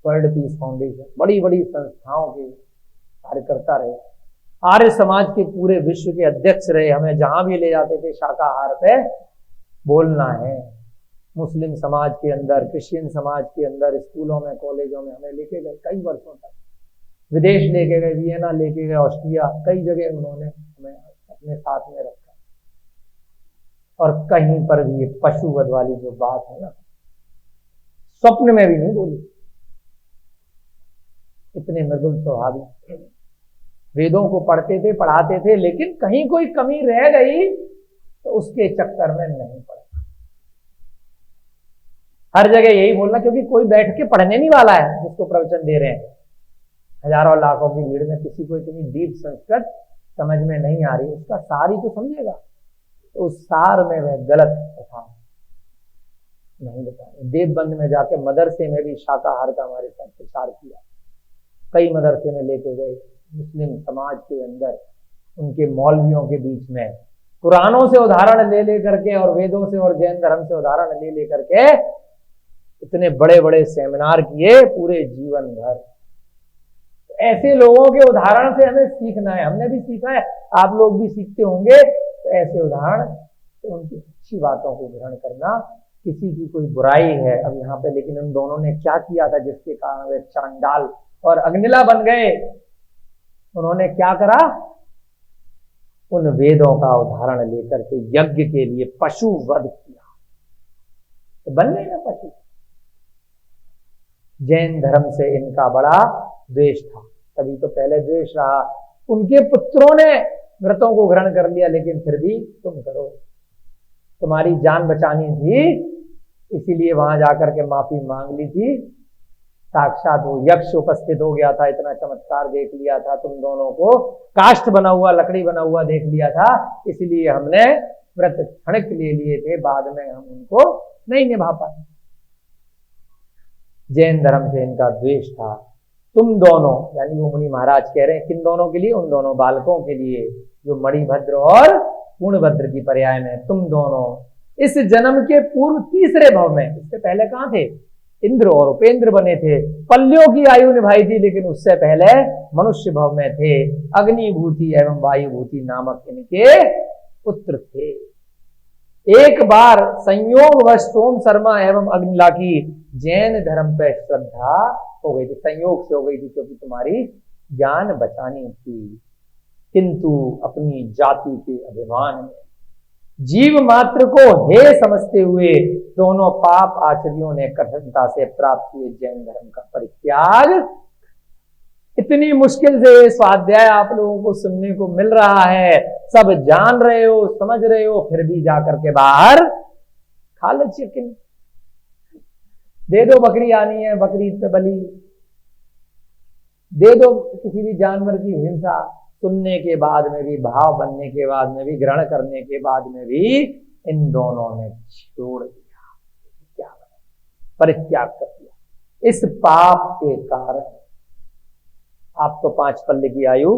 वर्ल्ड पीस फाउंडेशन, बड़ी बड़ी संस्थाओं के कार्यकर्ता रहे, आर्य समाज के पूरे विश्व के अध्यक्ष रहे। हमें जहां भी ले जाते थे शाकाहार पे बोलना है। मुस्लिम समाज के अंदर, क्रिश्चियन समाज के अंदर, स्कूलों में, कॉलेजों में हमें लेके गए कई वर्षों तक। विदेश लेके गए, वियना लेके गए, ऑस्ट्रिया, कई जगह उन्होंने हमें अपने साथ में रखा। और कहीं पर भी ये पशुवध वाली जो बात है ना, स्वप्न में भी नहीं बोली। इतने मृदुल स्वभावी, वेदों को पढ़ते थे, पढ़ाते थे, लेकिन कहीं कोई कमी रह गई तो उसके चक्कर में नहीं पड़ा। हर जगह यही बोलना, क्योंकि कोई बैठ के पढ़ने नहीं वाला है जिसको प्रवचन दे रहे हैं। हजारों लाखों की भीड़ में किसी को इतनी डीप संस्कृत समझ में नहीं आ रही, उसका सार ही तो समझेगा। तो उस सार में वह गलत कथा नहीं बताए। देवबंद में जाके मदरसे में भी शाकाहार का हमारे साथ प्रचार किया। कई मदरसे में लेके गए, मुस्लिम समाज के अंदर उनके मौलवियों के बीच में कुरानों से उदाहरण ले ले करके और वेदों से और जैन धर्म से उदाहरण ले ले करके इतने बड़े बड़े सेमिनार किए पूरे जीवन भर। ऐसे लोगों के उदाहरण से हमें सीखना है, हमने भी सीखा है, आप लोग भी सीखते होंगे। तो ऐसे उदाहरण से उनकी अच्छी बातों को ग्रहण करना, किसी की कोई बुराई है अब यहाँ पे, लेकिन उन दोनों ने क्या किया था जिसके कारण वे चांडाल और अग्निला बन गए? उन्होंने क्या करा? उन वेदों का उदाहरण लेकर के यज्ञ के लिए पशु वध किया, तो बन गए ना पशु। जैन धर्म से इनका बड़ा द्वेष था, तभी तो पहले द्वेष रहा। उनके पुत्रों ने व्रतों को ग्रहण कर लिया, लेकिन फिर भी तुम करो, तुम्हारी जान बचानी थी, इसीलिए वहां जाकर के माफी मांग ली थी। साक्षात वो यक्ष उपस्थित हो गया था, इतना चमत्कार देख लिया था, तुम दोनों को काष्ठ बना हुआ, लकड़ी बना हुआ देख लिया था, इसलिए हमने व्रत क्षणिक ले लिए थे, बाद में हम उनको नहीं निभा पाए। जैन धर्म से इनका द्वेष था। तुम दोनों, यानी वो मुनि महाराज कह रहे हैं, किन दोनों के लिए? उन दोनों बालकों के लिए जो मणिभद्र और पूर्णभद्र की पर्याय में। तुम दोनों इस जन्म के पूर्व तीसरे भव में, इससे पहले कहां थे? इंद्र और उपेंद्र बने थे, पल्लियों की आयु निभाई थी, लेकिन उससे पहले मनुष्य भव में थे। अग्निभूति एवं वायुभूति नामक इनके पुत्र थे। एक बार संयोगवश सोम शर्मा एवं अग्निला की जैन धर्म पर श्रद्धा हो गई थी, संयोग से हो गई थी, क्योंकि तुम्हारी जान बचानी थी। किंतु अपनी जाति के अभिमान में जीव मात्र को हे समझते हुए दोनों पाप आचर्यों ने कठिनता से प्राप्त किए जैन धर्म का परित्याग। इतनी मुश्किल से स्वाध्याय आप लोगों को सुनने को मिल रहा है, सब जान रहे हो, समझ रहे हो, फिर भी जाकर के बाहर खा लो चिकन, दे दो बकरी आनी है, बकरी पे बलि दे दो, किसी भी जानवर की हिंसा। सुनने के बाद में भी, भाव बनने के बाद में भी, ग्रहण करने के बाद में भी इन दोनों ने छोड़ दिया, क्या परित्याग कर दिया। इस पाप के कारण आप तो 5 पल्ले की आयु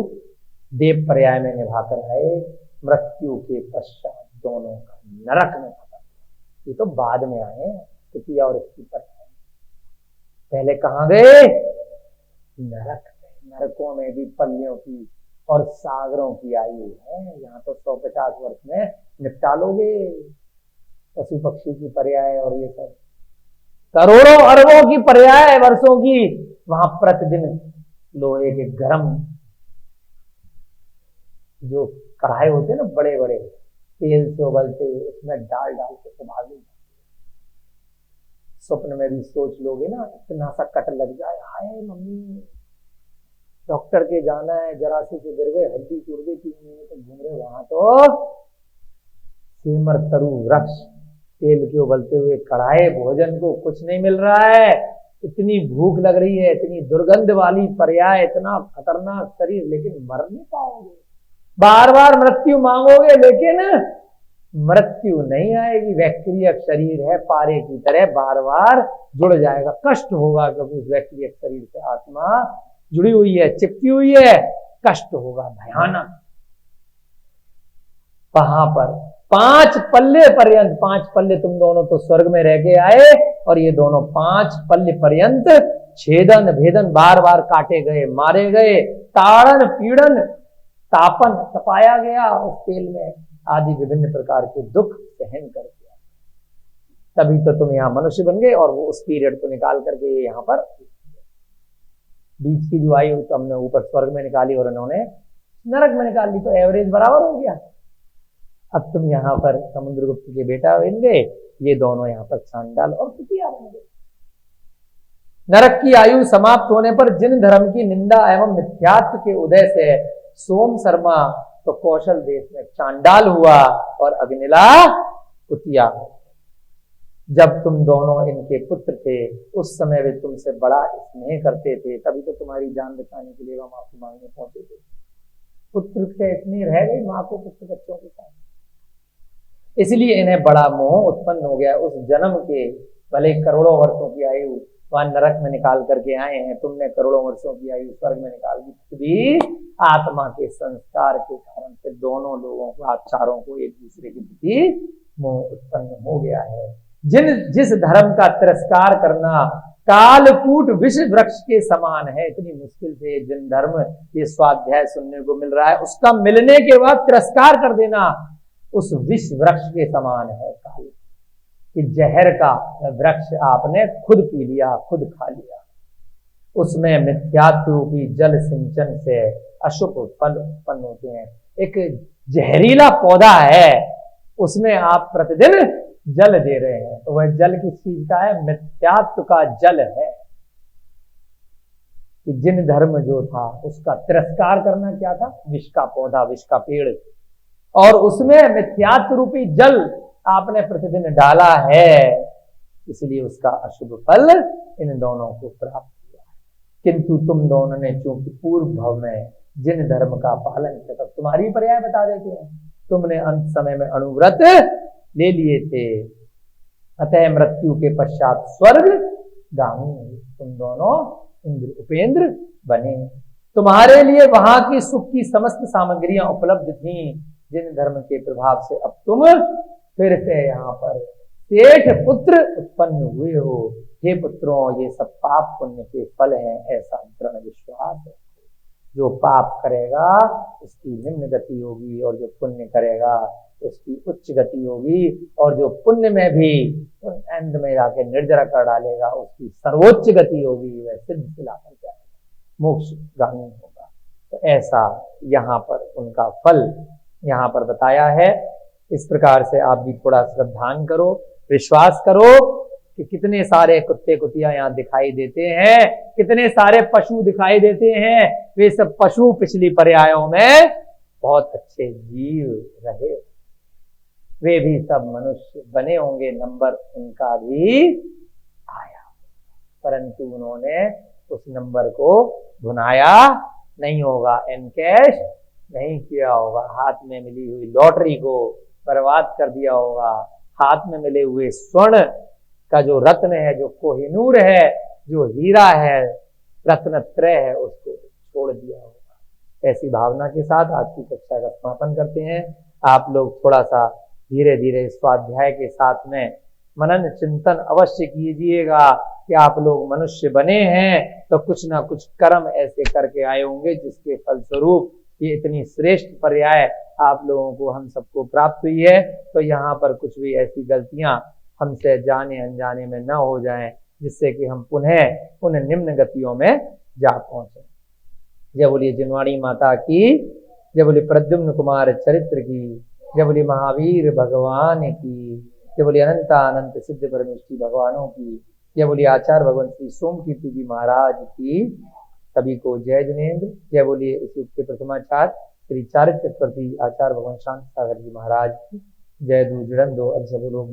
देव पर्याय में निभाकर आए, मृत्यु के पश्चात दोनों का नरक में खत्म। ये तो बाद में आए स्थिति और इसकी पर्याय, पहले कहां गए? नरक में। नरकों में भी पल्लियों की और सागरों की आयु है, यहाँ तो 150 वर्ष में निपटा लोगे। पशु पक्षी की पर्याय और ये सब करोड़ों अरबों की पर्याय वर्षों की, वहां प्रतिदिन लोहे के गर्म जो कढ़ाई होते हैं ना बड़े बड़े, तेल से उबलते हुए, उसमें डाल डाल के उबाले। स्वप्न में भी सोच लोगे ना, इतना सा कट लग जाए, हाय मम्मी डॉक्टर के जाना है, जरा से गिर गए, हड्डी टूट गई, 3 महीने तक घूम रहे, वहां तो सेमर तरु वृक्ष, तेल के उबलते हुए कढ़ाई, भोजन को कुछ नहीं मिल रहा है, इतनी भूख लग रही है, इतनी दुर्गंध वाली पर्याय, इतना खतरनाक शरीर, लेकिन मर नहीं पाओगे, बार बार मृत्यु मांगोगे लेकिन मृत्यु नहीं आएगी। वैक्रियक शरीर है, पारे की तरह बार बार जुड़ जाएगा, कष्ट होगा क्योंकि उस वैक्रियक शरीर से आत्मा जुड़ी हुई है, चिपकी हुई है, कष्ट होगा भयानक। वहां पर 5 पल्ले पर्यंत, 5 पल्ले तुम दोनों तो स्वर्ग में रह के आए, और ये दोनों 5 पल्ले पर्यंत छेदन भेदन, बार बार काटे गए, मारे गए, ताड़न पीड़न तापन तपाया गया उस तेल में, आदि विभिन्न प्रकार के दुख सहन कर दिया, तभी तो तुम यहाँ मनुष्य बन गए। और वो उस पीरियड को निकाल करके यहाँ पर बीच की जो आयु तो हमने ऊपर स्वर्ग में निकाली और उन्होंने नरक में निकाल ली, तो एवरेज बराबर हो गया। अब तुम यहाँ पर समुद्रगुप्त के बेटा बनेंगे, ये दोनों यहाँ पर चांडाल और कुतिया बनेंगे। नरक की आयु समाप्त होने पर जिन धर्म की निंदा एवं मिथ्यात्व के उदय से सोम शर्मा तो कौशल देश में चांडाल हुआ और अग्निला कुतिया। जब तुम दोनों इनके पुत्र थे उस समय वे तुमसे बड़ा स्नेह करते थे, तभी तो तुम्हारी जान बचाने के लिए वह माफी मांगने पहुंचे थे। पुत्र से स्नेह रह गई माँ को पुत्र बच्चों के साथ, इसलिए इन्हें बड़ा मोह उत्पन्न हो गया। उस जन्म के भले करोड़ों वर्षों की आयु वहां नरक में निकाल करके आए हैं, तुमने करोड़ों वर्षों की आयु स्वर्ग में निकाल दी, भी आत्मा के संस्कार के कारण से दोनों लोगों को, आप चारों को एक दूसरे के प्रति मोह उत्पन्न हो गया है। जिस धर्म का तिरस्कार करना कालकूट विष वृक्ष के समान है, इतनी मुश्किल से जिन धर्म ये स्वाध्याय सुनने को मिल रहा है उसका मिलने के बाद तिरस्कार कर देना उस विष वृक्ष के समान है। काल कि जहर का वृक्ष आपने खुद पी लिया, खुद खा लिया, उसमें मिथ्यात्व रूपी जल सिंचन से अशुभ फल उत्पन्न होते हैं। एक जहरीला पौधा है, उसमें आप प्रतिदिन जल दे रहे हैं, तो वह जल किस चीज का है? मिथ्यात्व का जल है। कि जिन धर्म जो था उसका तिरस्कार करना क्या था? विष का पौधा, विष का पेड़, और उसमें मिथ्यात्व रूपी जल आपने प्रतिदिन डाला है, इसलिए उसका अशुभ फल इन दोनों को प्राप्त हुआ। किंतु तुम दोनों ने चूंकि पूर्व भव में जिन धर्म का पालन किया, तब तुम्हारी पर्याय बता देते हैं, तुमने अंत समय में अणुव्रत ले लिए थे, अतः मृत्यु के पश्चात स्वर्ग गामी तुम दोनों इंद्र उपेंद्र बने। तुम्हारे लिए वहां की सुख की समस्त सामग्रियां उपलब्ध थीं, जिन धर्म के प्रभाव से अब तुम फिर से यहाँ पर सेठ पुत्र उत्पन्न हुए हो। हे पुत्रों, ये सब पाप पुण्य के फल हैं, ऐसा दृढ़ विश्वास है। जो पाप करेगा उसकी निम्न गति होगी, और जो पुण्य करेगा उसकी उच्च गति होगी, और जो पुण्य में भी अंत में जाके निर्जरा कर डालेगा उसकी सर्वोच्च गति होगी, वह सिद्ध सिला कर जाएगा, मोक्षगामी होगा। तो ऐसा यहाँ पर उनका फल यहाँ पर बताया है। इस प्रकार से आप भी थोड़ा श्रद्धान करो, विश्वास करो कि कितने सारे कुत्ते कुतिया यहाँ दिखाई देते हैं, कितने सारे पशु दिखाई देते हैं, वे सब पशु पिछली पर्यायों में बहुत अच्छे जीव रहे, वे भी सब मनुष्य बने होंगे, नंबर उनका भी आया, परंतु उन्होंने उस नंबर को भुनाया नहीं होगा, एनकैश नहीं किया होगा, हाथ में मिली हुई लॉटरी को बर्बाद कर दिया होगा, हाथ में मिले हुए स्वर्ण का जो रत्न है, जो कोहिनूर है, जो हीरा है, रत्नत्रय है, उसको छोड़ दिया होगा। ऐसी भावना के साथ आज की कक्षा का समापन करते हैं। आप लोग थोड़ा सा धीरे धीरे स्वाध्याय के साथ में मनन चिंतन अवश्य कीजिएगा कि आप लोग मनुष्य बने हैं तो कुछ ना कुछ कर्म ऐसे करके आए होंगे जिसके फलस्वरूप ये इतनी श्रेष्ठ पर्याय आप लोगों को, हम सबको प्राप्त हुई है। तो यहाँ पर कुछ भी ऐसी गलतियां हमसे जाने अनजाने में न हो जाएं, जिससे कि हम पुनः उन निम्न गतियों में जा पहुंचे। जय बोलिए जिनवाणी माता की जय बोले प्रद्युम्न कुमार चरित्र की, जय बोले महावीर भगवान की, जय बोले अनंत सिद्ध परमेश्वरी भगवानों की, जय बोले आचार्य भगवान श्री सोमकीर्ति जी महाराज की। सभी को जय जिनेन्द्र। जय बोलिए इस युग के प्रथमाचार्य श्री चारित्र चक्रवर्ती आचार्य भगवान शांत सागर जी महाराज की। जय दो जड़न दो अब सब लोग